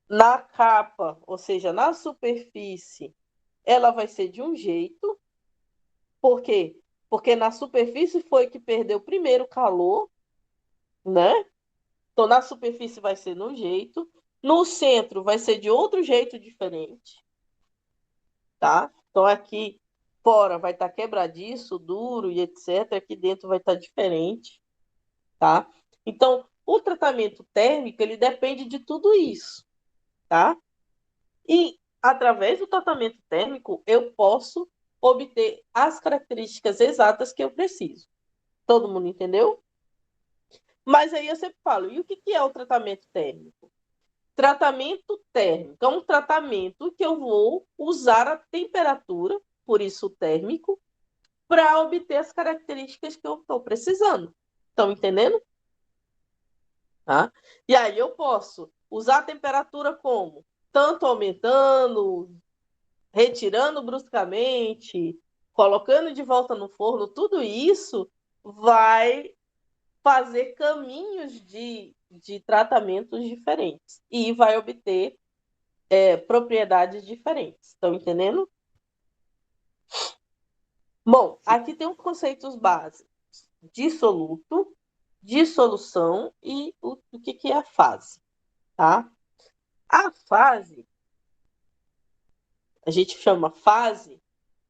na capa, ou seja, na superfície, ela vai ser de um jeito. Por quê? Porque na superfície foi que perdeu primeiro o calor, né? Então, na superfície vai ser de um jeito. No centro vai ser de outro jeito diferente, tá? Então, aqui fora vai estar quebradiço, duro e etc. Aqui dentro vai estar diferente, tá? Então, o tratamento térmico, ele depende de tudo isso, tá? E, através do tratamento térmico, eu posso obter as características exatas que eu preciso. Todo mundo entendeu? Mas aí eu sempre falo, e o que é o tratamento térmico? Tratamento térmico é um tratamento que eu vou usar a temperatura, por isso térmico, para obter as características que eu estou precisando. Estão entendendo? Tá? E aí eu posso usar a temperatura como? Tanto aumentando, retirando bruscamente, colocando de volta no forno, tudo isso vai fazer caminhos de tratamentos diferentes e vai obter propriedades diferentes. Estão entendendo? Bom, aqui tem os conceitos básicos: dissoluto, dissolução e o que é a fase, tá? A fase, a gente chama fase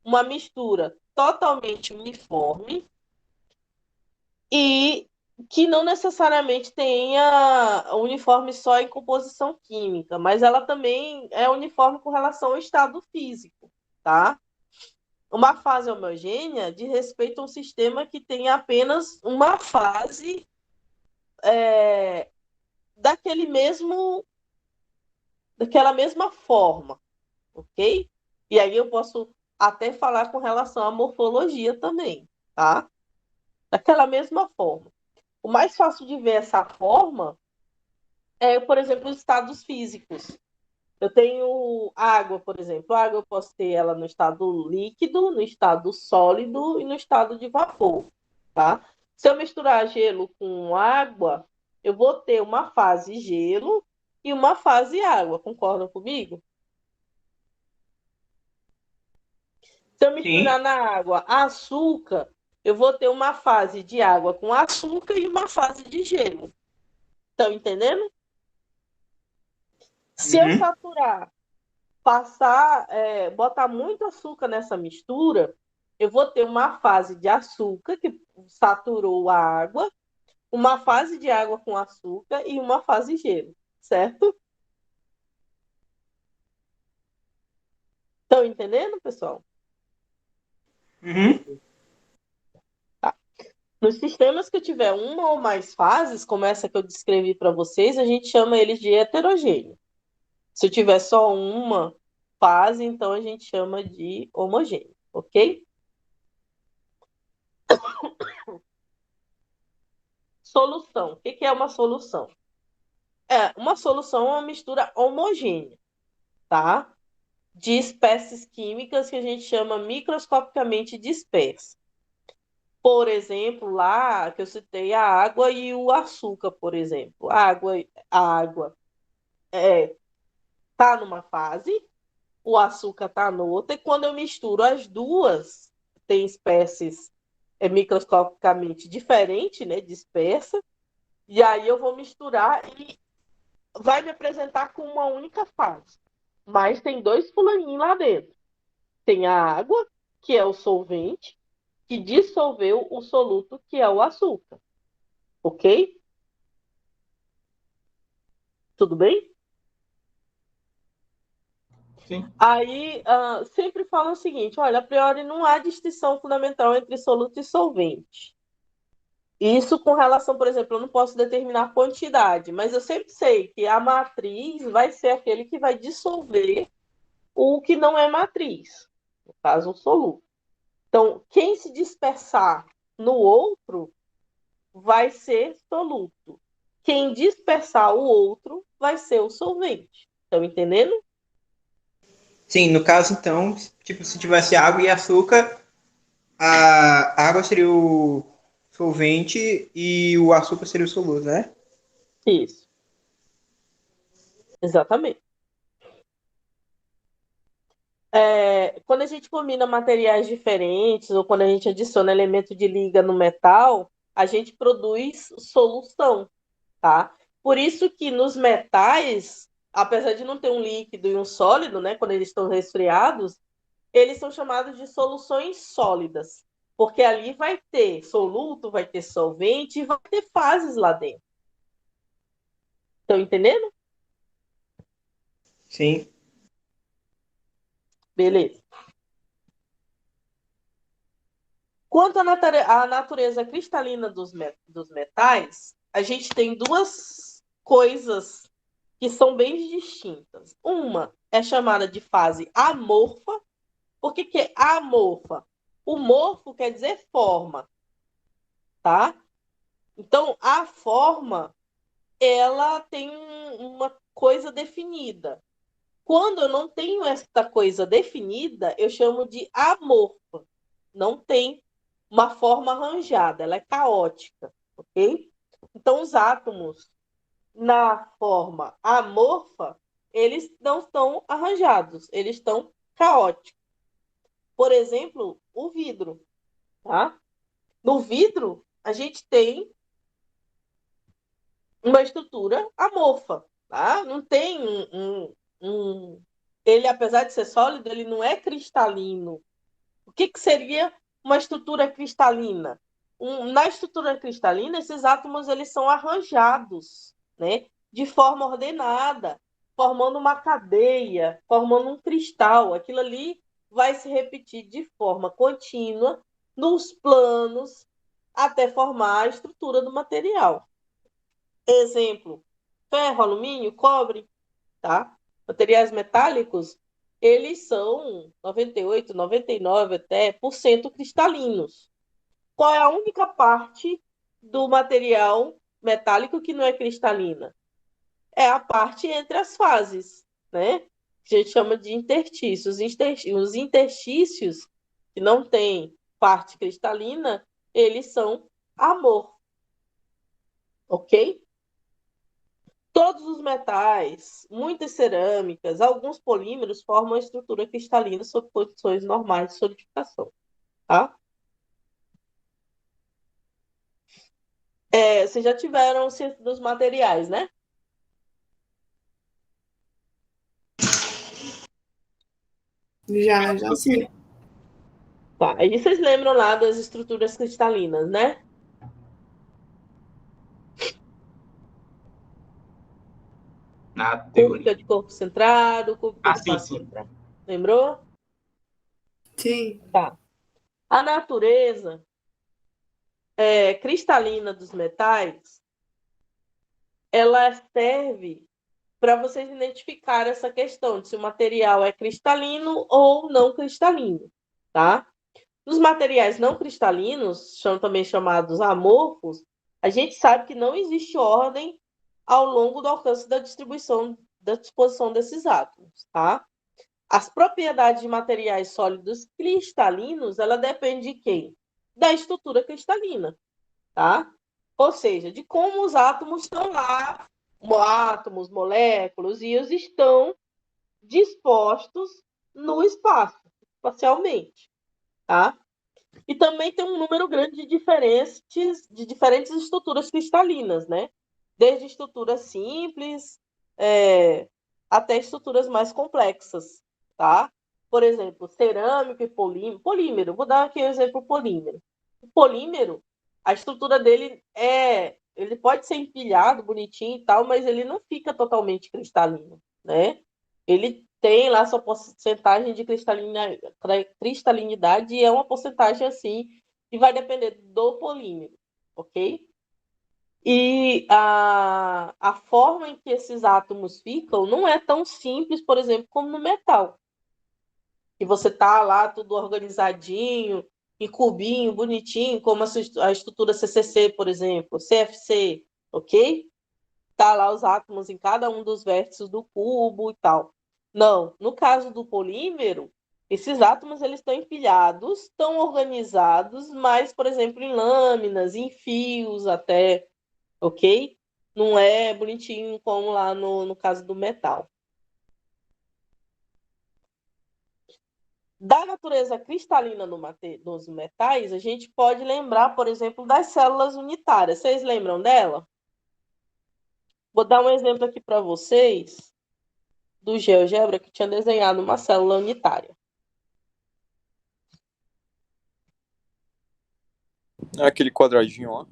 uma mistura totalmente uniforme e que não necessariamente tenha uniforme só em composição química, mas ela também é uniforme com relação ao estado físico, tá? Uma fase homogênea diz respeito a um sistema que tem apenas uma fase daquela mesma forma, ok? E aí eu posso até falar com relação à morfologia também, tá? Daquela mesma forma. O mais fácil de ver essa forma é, por exemplo, os estados físicos. Eu tenho água, por exemplo. A água eu posso ter ela no estado líquido, no estado sólido e no estado de vapor, tá? Se eu misturar gelo com água, eu vou ter uma fase gelo e uma fase água. Concordam comigo? Se eu misturar na água açúcar, eu vou ter uma fase de água com açúcar e uma fase de gelo. Estão entendendo? Se eu saturar, botar muito açúcar nessa mistura, eu vou ter uma fase de açúcar que saturou a água, uma fase de água com açúcar e uma fase gelo, certo? Estão entendendo, pessoal? Tá. Nos sistemas que tiver uma ou mais fases, como essa que eu descrevi para vocês, a gente chama eles de heterogêneo. Se eu tiver só uma fase, então a gente chama de homogêneo, ok? Solução. O que é uma solução? Uma solução é uma mistura homogênea, tá? De espécies químicas que a gente chama microscopicamente dispersas. Por exemplo, lá que eu citei a água e o açúcar, por exemplo. A água tá numa fase, o açúcar tá noutra, e quando eu misturo as duas, tem espécies microscopicamente diferentes, né, dispersa, e aí eu vou misturar e vai me apresentar com uma única fase. Mas tem dois fulaninhos lá dentro. Tem a água, que é o solvente, que dissolveu o soluto, que é o açúcar. Ok? Tudo bem? Sim. Aí, sempre falam o seguinte, olha, a priori não há distinção fundamental entre soluto e solvente. Isso com relação, por exemplo, eu não posso determinar a quantidade, mas eu sempre sei que a matriz vai ser aquele que vai dissolver o que não é matriz, no caso, o soluto. Então, quem se dispersar no outro vai ser soluto. Quem dispersar o outro vai ser o solvente. Estão entendendo? Sim, no caso, então, tipo, se tivesse água e açúcar, a água seria o solvente e o açúcar seria o soluto, né? Isso. Exatamente. Quando a gente combina materiais diferentes ou quando a gente adiciona elemento de liga no metal, a gente produz solução, tá? Por isso que nos metais, apesar de não ter um líquido e um sólido, né, quando eles estão resfriados, eles são chamados de soluções sólidas, porque ali vai ter soluto, vai ter solvente e vai ter fases lá dentro. Estão entendendo? Sim. Beleza. Quanto à natureza cristalina dos metais, a gente tem duas coisas que são bem distintas. Uma é chamada de fase amorfa. Por que que é amorfa? O morfo quer dizer forma, tá? Então, a forma, ela tem uma coisa definida. Quando eu não tenho esta coisa definida, eu chamo de amorfa. Não tem uma forma arranjada, ela é caótica, ok? Então, os átomos na forma amorfa, eles não estão arranjados, eles estão caóticos. Por exemplo, o vidro, tá? No vidro, a gente tem uma estrutura amorfa, tá? Não tem Ele, apesar de ser sólido, ele não é cristalino. O que seria uma estrutura cristalina? Na estrutura cristalina, esses átomos eles são arranjados, né, de forma ordenada, formando uma cadeia, formando um cristal. Aquilo ali vai se repetir de forma contínua nos planos até formar a estrutura do material. Exemplo: ferro, alumínio, cobre, tá? Materiais metálicos, eles são 98, 99 até por cento cristalinos. Qual é a única parte do material metálico que não é cristalina? É a parte entre as fases, né? Que a gente chama de interstícios. Os interstícios, que não têm parte cristalina, eles são amorfos, ok? Todos os metais, muitas cerâmicas, alguns polímeros formam a estrutura cristalina sob condições normais de solidificação, tá? Vocês já tiveram ciência dos materiais, né? Já sim. Tá. Aí vocês lembram lá das estruturas cristalinas, né? Na teoria. Cúbica de corpo centrado, cúbica de Sim, face sim. centrada. Lembrou? Sim. Tá. A natureza cristalina dos metais, ela serve para vocês identificar essa questão de se o material é cristalino ou não cristalino, tá? Nos materiais não cristalinos, são também chamados amorfos, a gente sabe que não existe ordem ao longo do alcance da disposição desses átomos, tá? As propriedades de materiais sólidos cristalinos, ela depende de quem? Da estrutura cristalina, tá? Ou seja, de como os átomos estão lá, átomos, moléculas, íons estão dispostos no espaço, espacialmente, tá? E também tem um número grande de diferentes estruturas cristalinas, né? Desde estruturas simples, até estruturas mais complexas, tá? Por exemplo, cerâmico e polímero. Polímero, vou dar aqui um exemplo polímero. O polímero, a estrutura dele ele pode ser empilhado, bonitinho e tal, mas ele não fica totalmente cristalino, né? Ele tem lá sua porcentagem de cristalinidade e é uma porcentagem assim que vai depender do polímero, ok? E a forma em que esses átomos ficam não é tão simples, por exemplo, como no metal. Que você tá lá tudo organizadinho, em cubinho, bonitinho, como a estrutura CCC, por exemplo, CFC, ok? Tá lá os átomos em cada um dos vértices do cubo e tal. Não, no caso do polímero, esses átomos eles estão empilhados, estão organizados, mas, por exemplo, em lâminas, em fios até, ok? Não é bonitinho como lá no caso do metal. Da natureza cristalina nos metais, a gente pode lembrar, por exemplo, das células unitárias. Vocês lembram dela? Vou dar um exemplo aqui para vocês do GeoGebra que tinha desenhado uma célula unitária. É aquele quadradinho lá.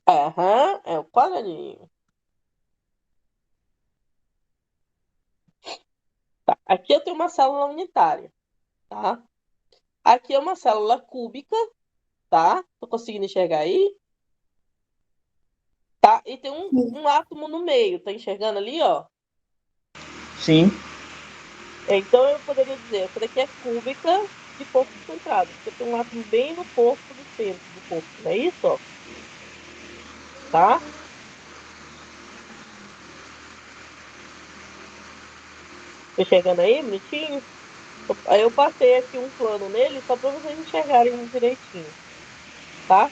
Aham, é o quadradinho. Tá. Aqui eu tenho uma célula unitária, tá? Aqui é uma célula cúbica, tá? Tô conseguindo enxergar aí? Tá? E tem um átomo no meio, tá enxergando ali, ó? Sim. Então eu poderia dizer, essa daqui é cúbica de corpo centrado, porque tem um átomo bem no corpo do centro do corpo, não é isso? Ó? Tá? Tô enxergando aí, bonitinho? Aí eu passei aqui um plano nele só para vocês enxergarem direitinho, tá?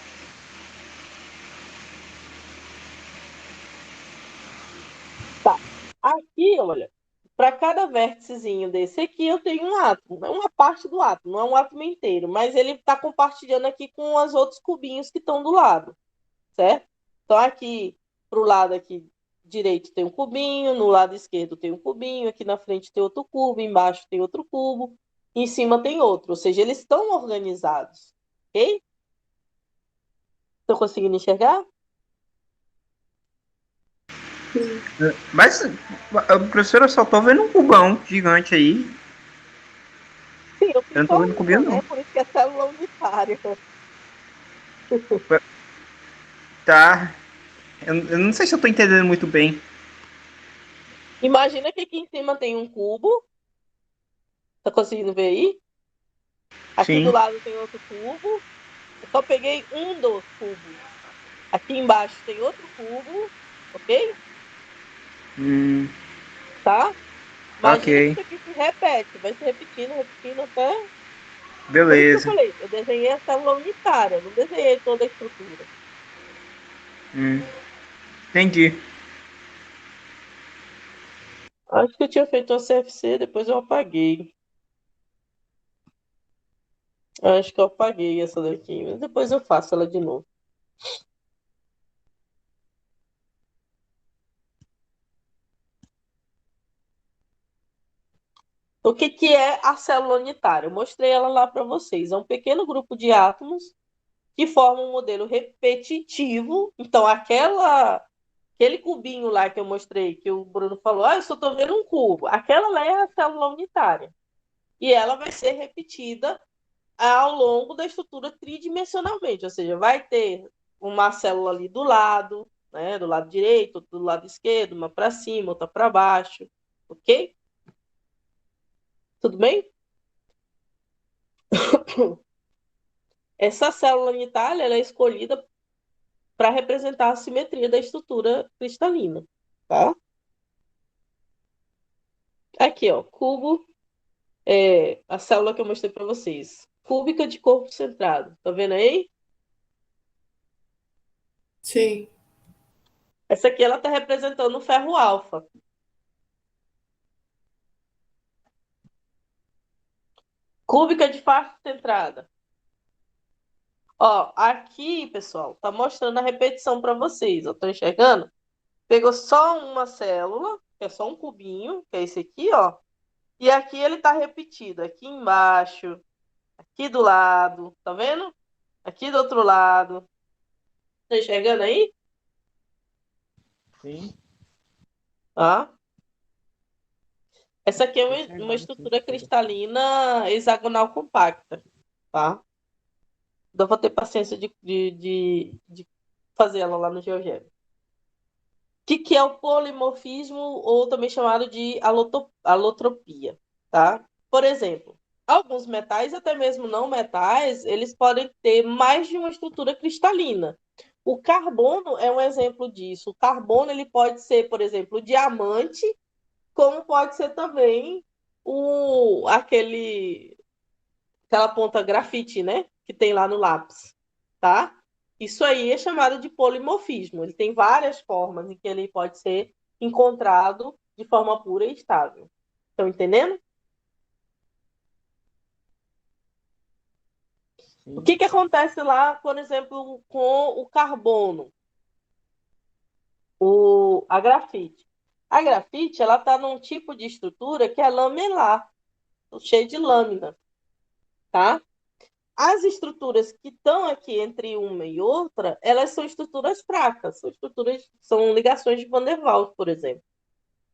Tá. Aqui, olha, para cada vérticezinho desse aqui eu tenho um átomo, é uma parte do átomo, não é um átomo inteiro, mas ele está compartilhando aqui com os outros cubinhos que estão do lado, certo? Então aqui pro lado aqui direito tem um cubinho, no lado esquerdo tem um cubinho, aqui na frente tem outro cubo, embaixo tem outro cubo, em cima tem outro, ou seja, eles estão organizados, ok? Estão conseguindo enxergar? Mas, professor, eu só tô vendo um cubão gigante aí. Sim, eu fiz Eu não só tô vendo cubinho, uma, não. né? Por isso que é célula unitária. Tá. Eu não sei se eu tô entendendo muito bem. Imagina que aqui em cima tem um cubo. Tá conseguindo ver aí? Aqui do Sim. lado tem outro cubo. Eu só peguei um dos cubos. Aqui embaixo tem outro cubo, ok? Tá? Imagina que Ok. isso aqui se repete, vai se repetindo, repetindo até. Por isso que eu Beleza. falei, eu desenhei a célula unitária, não desenhei toda a estrutura. Entendi. Acho que eu tinha feito uma CFC, depois eu apaguei. Acho que eu apaguei essa daqui, mas depois eu faço ela de novo. O que, que é a célula unitária? Eu mostrei ela lá para vocês. É um pequeno grupo de átomos que formam um modelo repetitivo. Então, aquele cubinho lá que eu mostrei, que o Bruno falou, eu só estou vendo um cubo. Aquela lá é a célula unitária. E ela vai ser repetida ao longo da estrutura tridimensionalmente. Ou seja, vai ter uma célula ali do lado, né, do lado direito, outra do lado esquerdo, uma para cima, outra para baixo. Ok? Tudo bem? Essa célula unitária ela é escolhida para representar a simetria da estrutura cristalina, tá? Aqui, ó, cubo, a célula que eu mostrei para vocês. Cúbica de corpo centrado. Tá vendo aí? Sim. Essa aqui ela está representando o ferro alfa. Cúbica de face centrada. Ó, aqui, pessoal, tá mostrando a repetição para vocês. Eu tô enxergando? Pegou só uma célula, que é só um cubinho, que é esse aqui, ó. E aqui ele tá repetido, aqui embaixo, aqui do lado, tá vendo? Aqui do outro lado. Tá enxergando aí? Sim. Ó. Essa aqui é Tô uma enxergando, sim. estrutura cristalina hexagonal compacta, tá? Não vou ter paciência de fazer ela lá no GeoGebra. O que é o polimorfismo, ou também chamado de alotropia, tá? Por exemplo, alguns metais, até mesmo não metais, eles podem ter mais de uma estrutura cristalina. O carbono é um exemplo disso. O carbono ele pode ser, por exemplo, o diamante, como pode ser também aquela ponta grafite, né? Que tem lá no lápis, tá? Isso aí é chamado de polimorfismo. Ele tem várias formas em que ele pode ser encontrado de forma pura e estável. Estão entendendo? O que acontece lá, por exemplo, com o carbono, a grafite? A grafite, ela está num tipo de estrutura que é lamelar, cheio de lâmina, tá? As estruturas que estão aqui entre uma e outra, elas são estruturas fracas, são ligações de Van der Waals, por exemplo,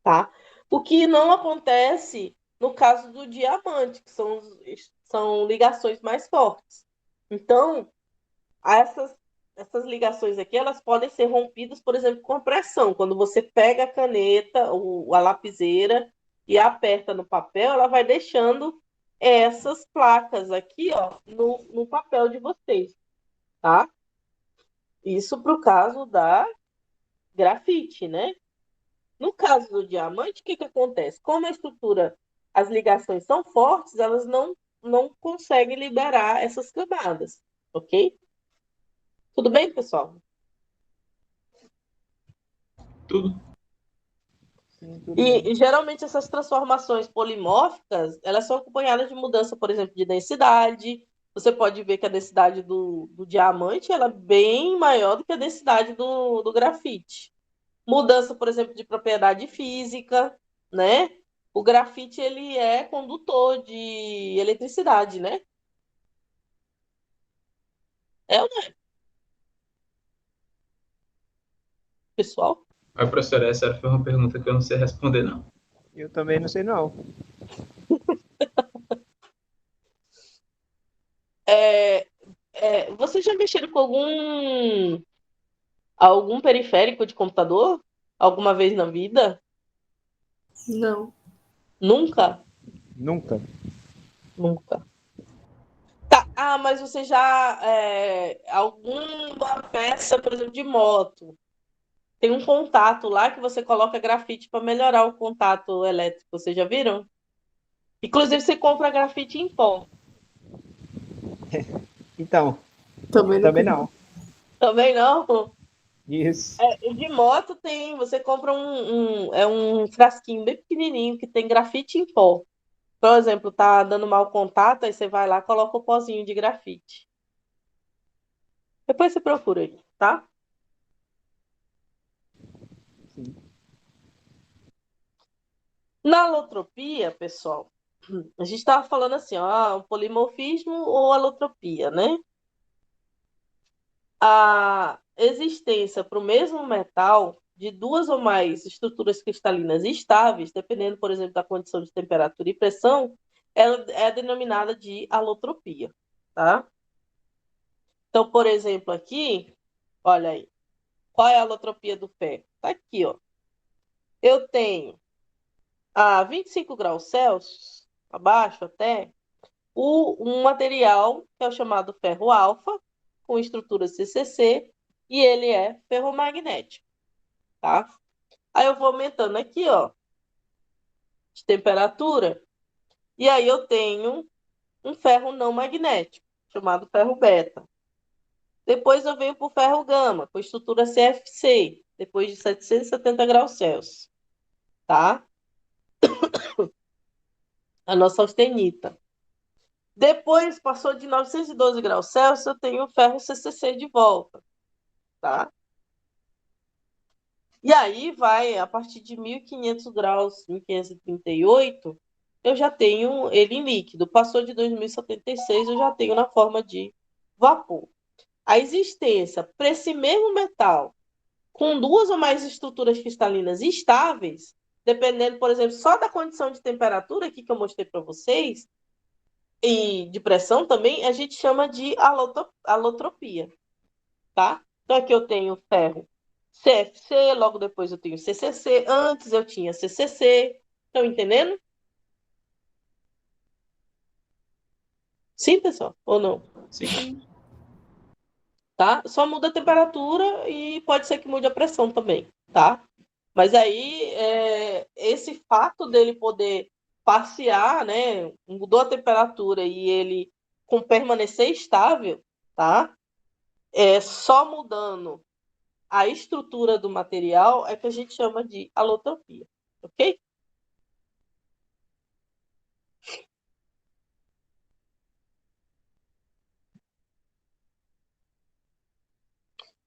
tá? O que não acontece no caso do diamante, que são ligações mais fortes. Então, essas ligações aqui, elas podem ser rompidas, por exemplo, com pressão. Quando você pega a caneta, a lapiseira e aperta no papel, ela vai deixando essas placas aqui, ó, no papel de vocês, tá? Isso para o caso da grafite, né? No caso do diamante, o que acontece? Como a estrutura, as ligações são fortes, elas não conseguem liberar essas camadas, ok? Tudo bem, pessoal? Tudo. Sim, tudo bem. E geralmente essas transformações polimórficas, elas são acompanhadas de mudança, por exemplo, de densidade. Você pode ver que a densidade do diamante ela é bem maior do que a densidade do grafite. Mudança, por exemplo, de propriedade física, né? O grafite ele é condutor de eletricidade, né? É ou não é, pessoal? Mas, professora, essa foi uma pergunta que eu não sei responder, não. Eu também não sei, não. Vocês já mexeram com algum periférico de computador? Alguma vez na vida? Não. Nunca? Nunca. Nunca. Tá. Ah, mas você já. Alguma peça, por exemplo, de moto. Tem um contato lá que você coloca grafite para melhorar o contato elétrico. Vocês já viram? Inclusive, você compra grafite em pó. Então, Também também não. Também não? Isso. De moto tem. Você compra um frasquinho bem pequenininho que tem grafite em pó. Por exemplo, tá dando mau contato, aí você vai lá e coloca o pozinho de grafite. Depois você procura aí, tá? Sim. Na alotropia, pessoal, a gente estava falando assim, ó, o polimorfismo ou alotropia, né? A existência para o mesmo metal de duas ou mais estruturas cristalinas estáveis, dependendo, por exemplo, da condição de temperatura e pressão, ela é denominada de alotropia, tá? Então, por exemplo, aqui, olha aí, qual é a alotropia do ferro? Tá aqui, ó. Eu tenho a 25 graus Celsius, abaixo até, um material que é o chamado ferro alfa, com estrutura CCC, e ele é ferromagnético, tá? Aí eu vou aumentando aqui, ó, de temperatura, e aí eu tenho um ferro não magnético, chamado ferro beta. Depois eu venho para o ferro gama, com estrutura CFC, depois de 770 graus Celsius, tá? A nossa austenita. Depois, passou de 912 graus Celsius, eu tenho o ferro CCC de volta, tá? E aí vai, a partir de 1500 graus, 1538, eu já tenho ele em líquido. Passou de 2076, eu já tenho na forma de vapor. A existência para esse mesmo metal, com duas ou mais estruturas cristalinas estáveis, dependendo, por exemplo, só da condição de temperatura aqui que eu mostrei para vocês, e de pressão também, a gente chama de alotropia, tá? Então aqui eu tenho ferro CFC, logo depois eu tenho CCC, antes eu tinha CCC, estão entendendo? Sim, pessoal, ou não? Sim. Tá? Só muda a temperatura e pode ser que mude a pressão também, tá? Mas aí, esse fato dele poder passear, né? Mudou a temperatura e ele permanecer estável, tá? Só mudando a estrutura do material é que a gente chama de alotropia, ok?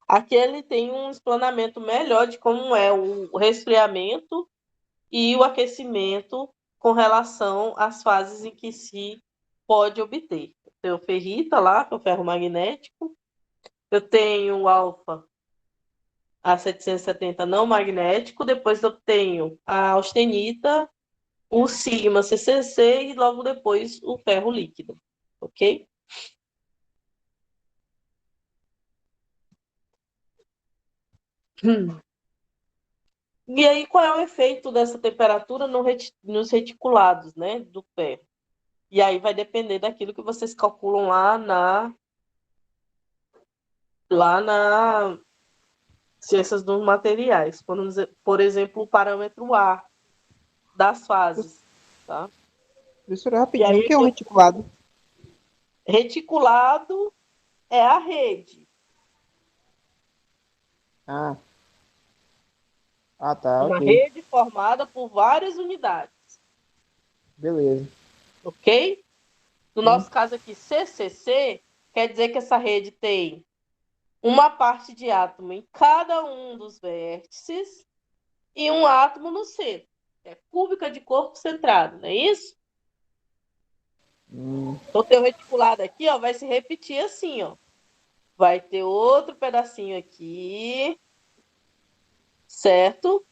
Aqui ele tem um explanamento melhor de como é o resfriamento e o aquecimento com relação às fases em que se pode obter. Eu tenho o ferrita lá, que é o ferro magnético. Eu tenho o alfa A770 não magnético. Depois eu tenho a austenita, o sigma CCC e logo depois o ferro líquido. Ok? E aí, qual é o efeito dessa temperatura nos reticulados, né, do ferro? E aí vai depender daquilo que vocês calculam lá na ciências dos materiais. Por exemplo, o parâmetro A das fases, tá? Professora, E rapidinho, aí, o que é um reticulado? reticulado é a rede. Ah. Ah, tá, Uma ok. rede formada por várias unidades, Beleza. ok? No Sim. nosso caso aqui, CCC, quer dizer que essa rede tem uma parte de átomo em cada um dos vértices e um átomo no centro. É cúbica de corpo centrado, não é isso? Então, o teu reticulado aqui, ó, vai se repetir assim, ó. Vai ter outro pedacinho aqui, certo?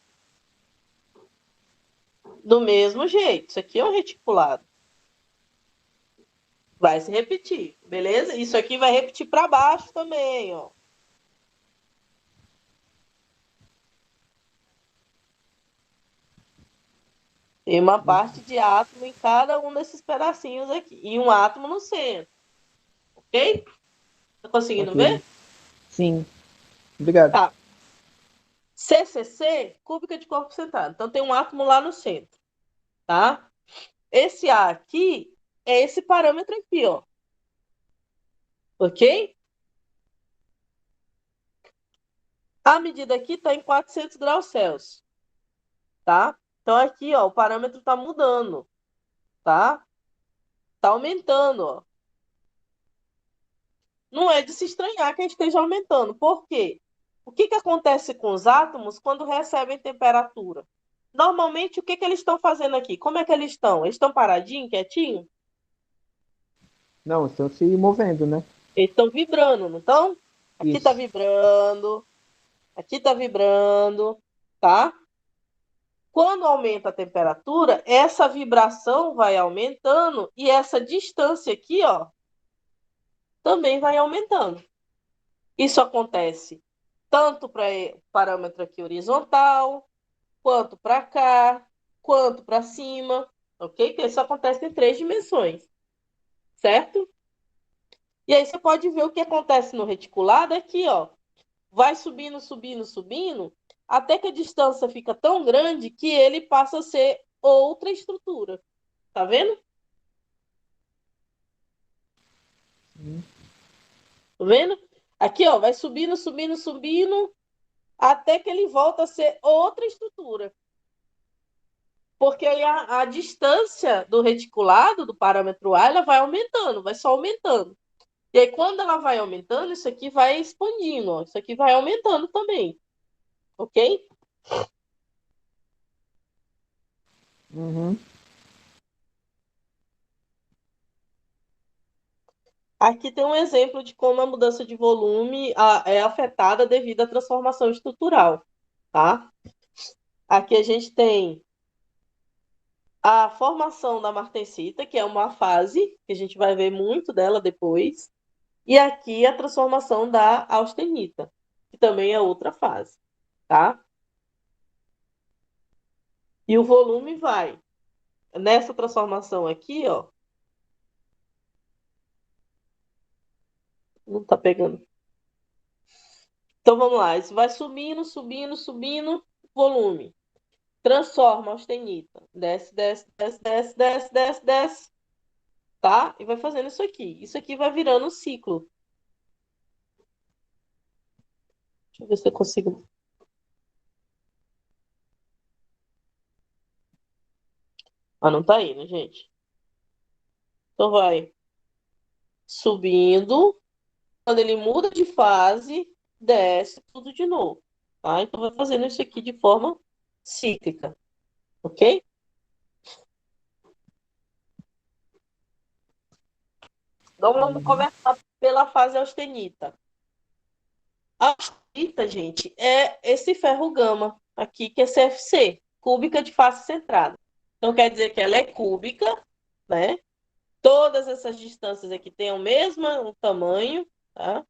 Do mesmo jeito. Isso aqui é um reticulado. Vai se repetir, beleza? Isso aqui vai repetir para baixo também, ó. Tem uma parte de átomo em cada um desses pedacinhos aqui. E um átomo no centro. Ok? Tá conseguindo Ok. ver? Sim. Obrigado. Tá. CCC, cúbica de corpo centrado. Então tem um átomo lá no centro, tá? Esse A aqui é esse parâmetro aqui, ó. Ok? A medida aqui está em 400 graus Celsius, tá? Então aqui, ó, o parâmetro está mudando, tá? Está aumentando, ó. Não é de se estranhar que esteja aumentando. Por quê? O que acontece com os átomos quando recebem temperatura? Normalmente, o que eles estão fazendo aqui? Como é que eles estão? Eles estão paradinhos, quietinhos? Não, estão se movendo, né? Eles estão vibrando, não estão? Aqui está Isso. vibrando, aqui está vibrando, tá? Quando aumenta a temperatura, essa vibração vai aumentando e essa distância aqui, ó, também vai aumentando. Isso acontece tanto para o parâmetro aqui horizontal, quanto para cá, quanto para cima, ok? Que isso acontece em 3 dimensões, certo? E aí você pode ver o que acontece no reticulado aqui, ó. Vai subindo, subindo, subindo, até que a distância fica tão grande que ele passa a ser outra estrutura. Tá vendo? Tá vendo? Aqui, ó, vai subindo, subindo, subindo, até que ele volta a ser outra estrutura. Porque aí a distância do reticulado, do parâmetro A, ela vai aumentando, vai só aumentando. E aí, quando ela vai aumentando, isso aqui vai expandindo, ó, isso aqui vai aumentando também. Ok? Uhum. Aqui tem um exemplo de como a mudança de volume é afetada devido à transformação estrutural, tá? Aqui a gente tem a formação da martensita, que é uma fase, que a gente vai ver muito dela depois, e aqui a transformação da austenita, que também é outra fase, tá? E o volume vai nessa transformação aqui, ó. Não tá pegando. Então vamos lá, isso vai subindo, subindo, subindo, volume. Transforma a austenita. Desce, desce, desce, desce, desce, desce, desce. Tá? E vai fazendo isso aqui. Isso aqui vai virando um ciclo. Deixa eu ver se eu consigo. Ah, não tá indo, gente. Então vai subindo. Quando ele muda de fase, desce tudo de novo. Tá? Então vai fazendo isso aqui de forma cíclica. Ok? Então vamos começar pela fase austenita. A austenita, gente, é esse ferro gama aqui, que é CFC, cúbica de face centrada. Então quer dizer que ela é cúbica, né? Todas essas distâncias aqui têm o mesmo tamanho, tá?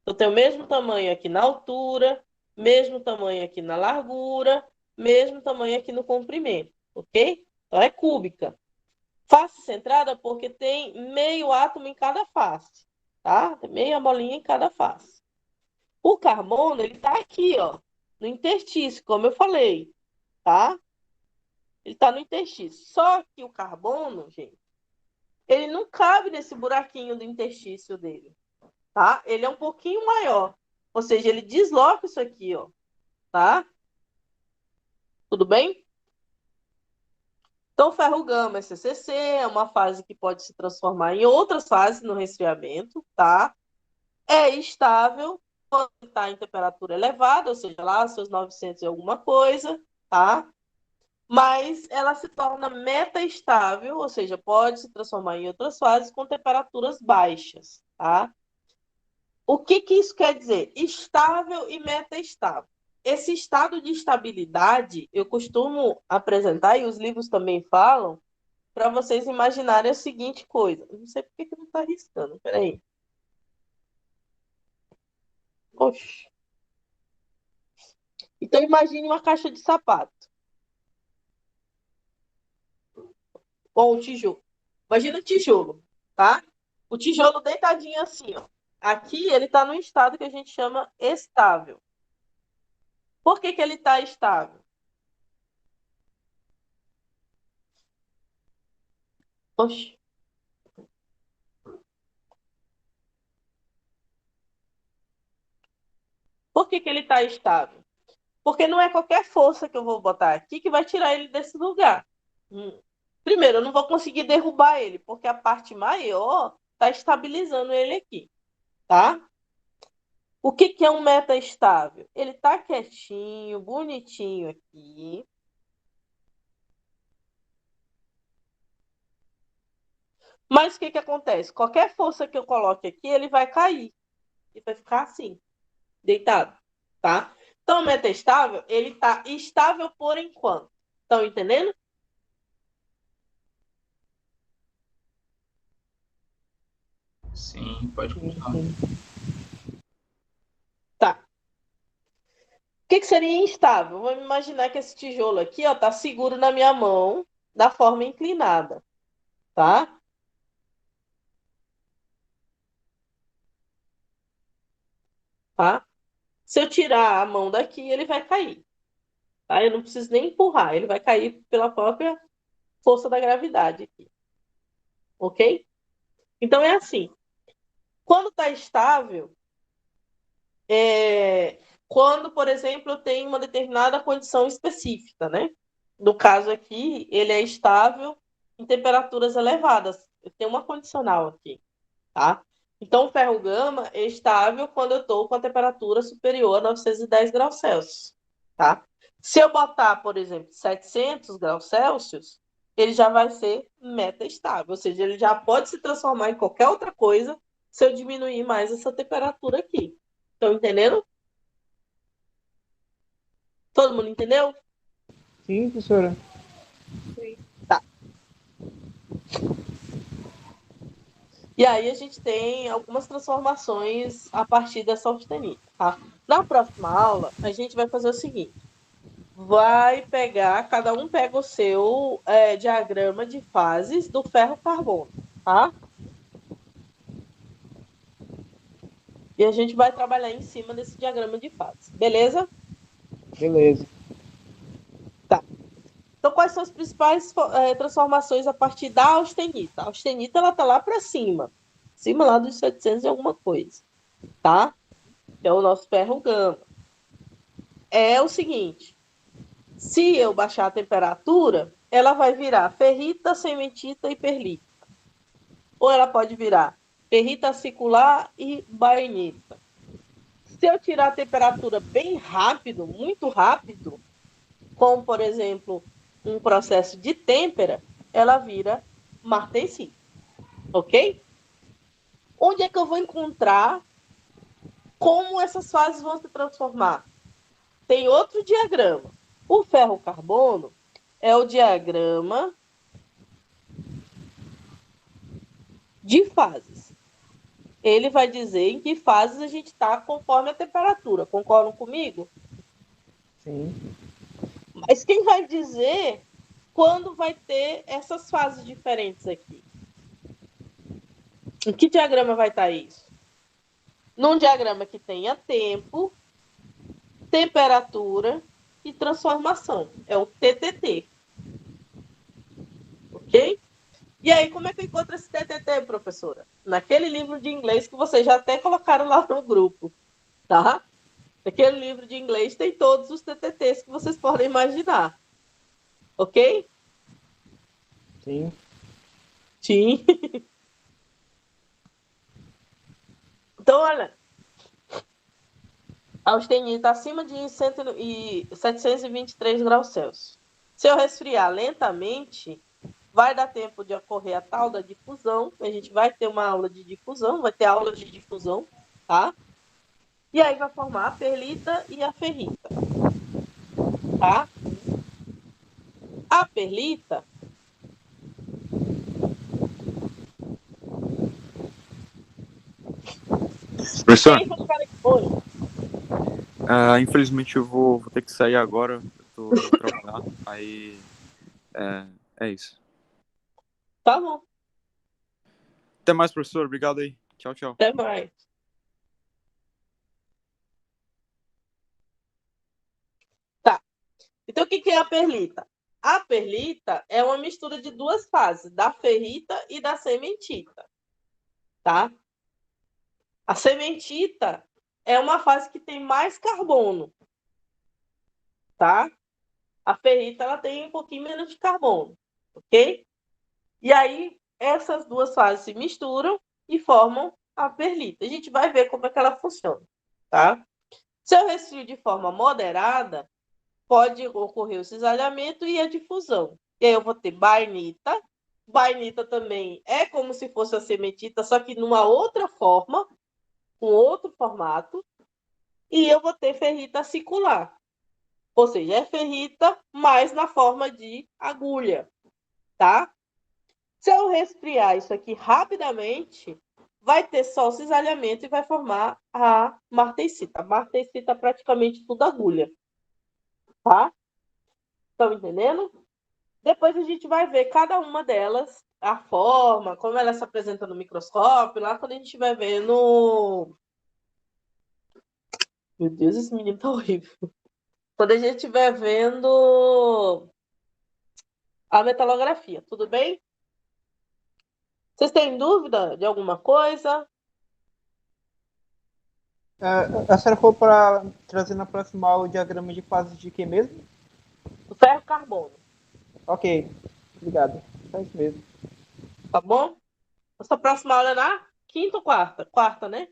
Então tem o mesmo tamanho aqui na altura, mesmo tamanho aqui na largura, mesmo tamanho aqui no comprimento, ok? Então é cúbica. Face centrada porque tem meio átomo em cada face, tá? Tem meia bolinha em cada face. O carbono, ele tá aqui, ó, no interstício, como eu falei, tá? Ele tá no interstício. Só que o carbono, gente, ele não cabe nesse buraquinho do interstício dele, tá? Ele é um pouquinho maior. Ou seja, ele desloca isso aqui, ó, tá? Tudo bem? Então, ferro gama é CCC, é uma fase que pode se transformar em outras fases no resfriamento, tá? É estável quando está em temperatura elevada, ou seja, lá seus 900 e alguma coisa, tá? Mas ela se torna metaestável, ou seja, pode se transformar em outras fases com temperaturas baixas, tá? O que que isso quer dizer? Estável e metaestável. Esse estado de estabilidade eu costumo apresentar, e os livros também falam, para vocês imaginarem a seguinte coisa. Não sei por que não está riscando, peraí. Oxe. Então imagine uma caixa de sapato. Ou um tijolo. Imagina um tijolo, tá? O tijolo deitadinho assim, ó. Aqui ele está num estado que a gente chama estável. Por que que ele está estável? Oxe. Por que que ele está estável? Porque não é qualquer força que eu vou botar aqui que vai tirar ele desse lugar. Primeiro, eu não vou conseguir derrubar ele, porque a parte maior está estabilizando ele aqui, tá? O que que é um metaestável? Ele está quietinho, bonitinho aqui. Mas o que que acontece? Qualquer força que eu coloque aqui, ele vai cair. E vai ficar assim, deitado, tá? Então, o metaestável, ele está estável por enquanto. Estão entendendo? Sim, pode continuar. Tá. O que que seria instável? Vamos imaginar que esse tijolo aqui, ó, tá seguro na minha mão, da forma inclinada, tá? Tá? Se eu tirar a mão daqui, ele vai cair, tá? Eu não preciso nem empurrar, ele vai cair pela própria força da gravidade aqui, ok? Então é assim. Quando está estável, quando, por exemplo, eu tenho uma determinada condição específica, né? No caso aqui, ele é estável em temperaturas elevadas. Eu tenho uma condicional aqui, tá? Então, o ferro gama é estável quando eu estou com a temperatura superior a 910 graus Celsius, tá? Se eu botar, por exemplo, 700 graus Celsius, ele já vai ser metaestável, ou seja, ele já pode se transformar em qualquer outra coisa se eu diminuir mais essa temperatura aqui. Estão entendendo? Todo mundo entendeu? Sim, professora. Tá. E aí a gente tem algumas transformações a partir dessa austenita, tá? Na próxima aula, a gente vai fazer o seguinte. Vai pegar, cada um pega o seu diagrama de fases do ferro-carbono, tá? E a gente vai trabalhar em cima desse diagrama de fases, beleza? Beleza. Tá. Então, quais são as principais transformações a partir da austenita? A austenita, ela tá lá para cima lá dos 700 e alguma coisa, tá? Que é o nosso ferro gama. É o seguinte, se eu baixar a temperatura, ela vai virar ferrita, cementita e perlita. Ou ela pode virar ferrita acicular e bainita. Se eu tirar a temperatura bem rápido, muito rápido, como, por exemplo, um processo de têmpera, ela vira martensita. Ok? Onde é que eu vou encontrar como essas fases vão se transformar? Tem outro diagrama. O ferro-carbono é o diagrama de fases. Ele vai dizer em que fases a gente está conforme a temperatura. Concordam comigo? Sim. Mas quem vai dizer quando vai ter essas fases diferentes aqui? Em que diagrama vai estar isso? Num diagrama que tenha tempo, temperatura e transformação. É o TTT. Ok? E aí, como é que eu encontro esse TTT, professora? Naquele livro de inglês que vocês já até colocaram lá no grupo, tá? Naquele livro de inglês tem todos os TTTs que vocês podem imaginar. Ok? Sim. Sim. Então, olha, a austenita acima de 723 graus Celsius. Se eu resfriar lentamente, vai dar tempo de ocorrer a tal da difusão. A gente vai ter uma aula de difusão, vai ter aula de difusão, tá? E aí vai formar a perlita e a ferrita, tá? A perlita Professor, Oi. infelizmente eu vou ter que sair agora. Eu vou trabalhar. Aí. É isso. Tá bom. Até mais, professor. Obrigado aí. Tchau, tchau. Até mais. Tá. Então, o que é a perlita? A perlita é uma mistura de duas fases, da ferrita e da cementita, tá? A cementita é uma fase que tem mais carbono, tá? A ferrita, ela tem um pouquinho menos de carbono, ok? E aí, essas duas fases se misturam e formam a perlita. A gente vai ver como é que ela funciona, tá? Se eu resfrio de forma moderada, pode ocorrer o cisalhamento e a difusão. E aí eu vou ter bainita. Bainita também é como se fosse a cementita, só que numa outra forma, com outro formato. E eu vou ter ferrita acicular. Ou seja, é ferrita, mas na forma de agulha, tá? Se eu resfriar isso aqui rapidamente, vai ter só o cisalhamento e vai formar a martensita. A martensita é praticamente tudo agulha, tá? Estão entendendo? Depois a gente vai ver cada uma delas, a forma, como ela se apresenta no microscópio, lá quando a gente vai ver no... Meu Deus, esse menino tá horrível. Quando a gente estiver vendo a metalografia, tudo bem? Vocês têm dúvida de alguma coisa? A senhora for para trazer na próxima aula o diagrama de fases de quê mesmo? O ferro carbono, Ok, obrigado. É isso mesmo. tá bom? Nossa próxima aula é na quinta ou quarta? Quarta, né?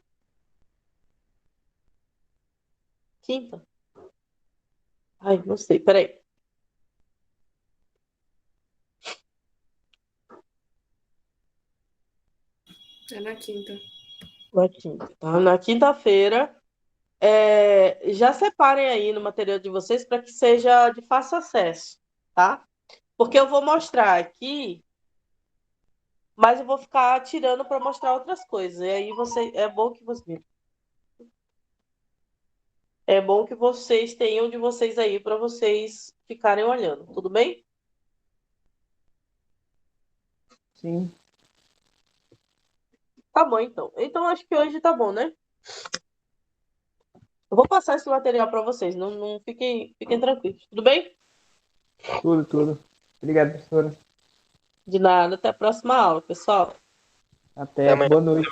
Quinta. Ai, não sei, peraí. É na quinta. Na quinta, tá? Na quinta-feira, já separem aí no material de vocês para que seja de fácil acesso, tá? Porque eu vou mostrar aqui, mas eu vou ficar tirando para mostrar outras coisas. E aí é bom que vocês tenham de vocês aí para vocês ficarem olhando, tudo bem? Sim. Tá bom, então. Então acho que hoje tá bom, né? Eu vou passar esse material para vocês, não fiquem tranquilos, tudo bem? Tudo. Obrigado, professora. De nada, até a próxima aula, pessoal. Até Até, amanhã. boa noite.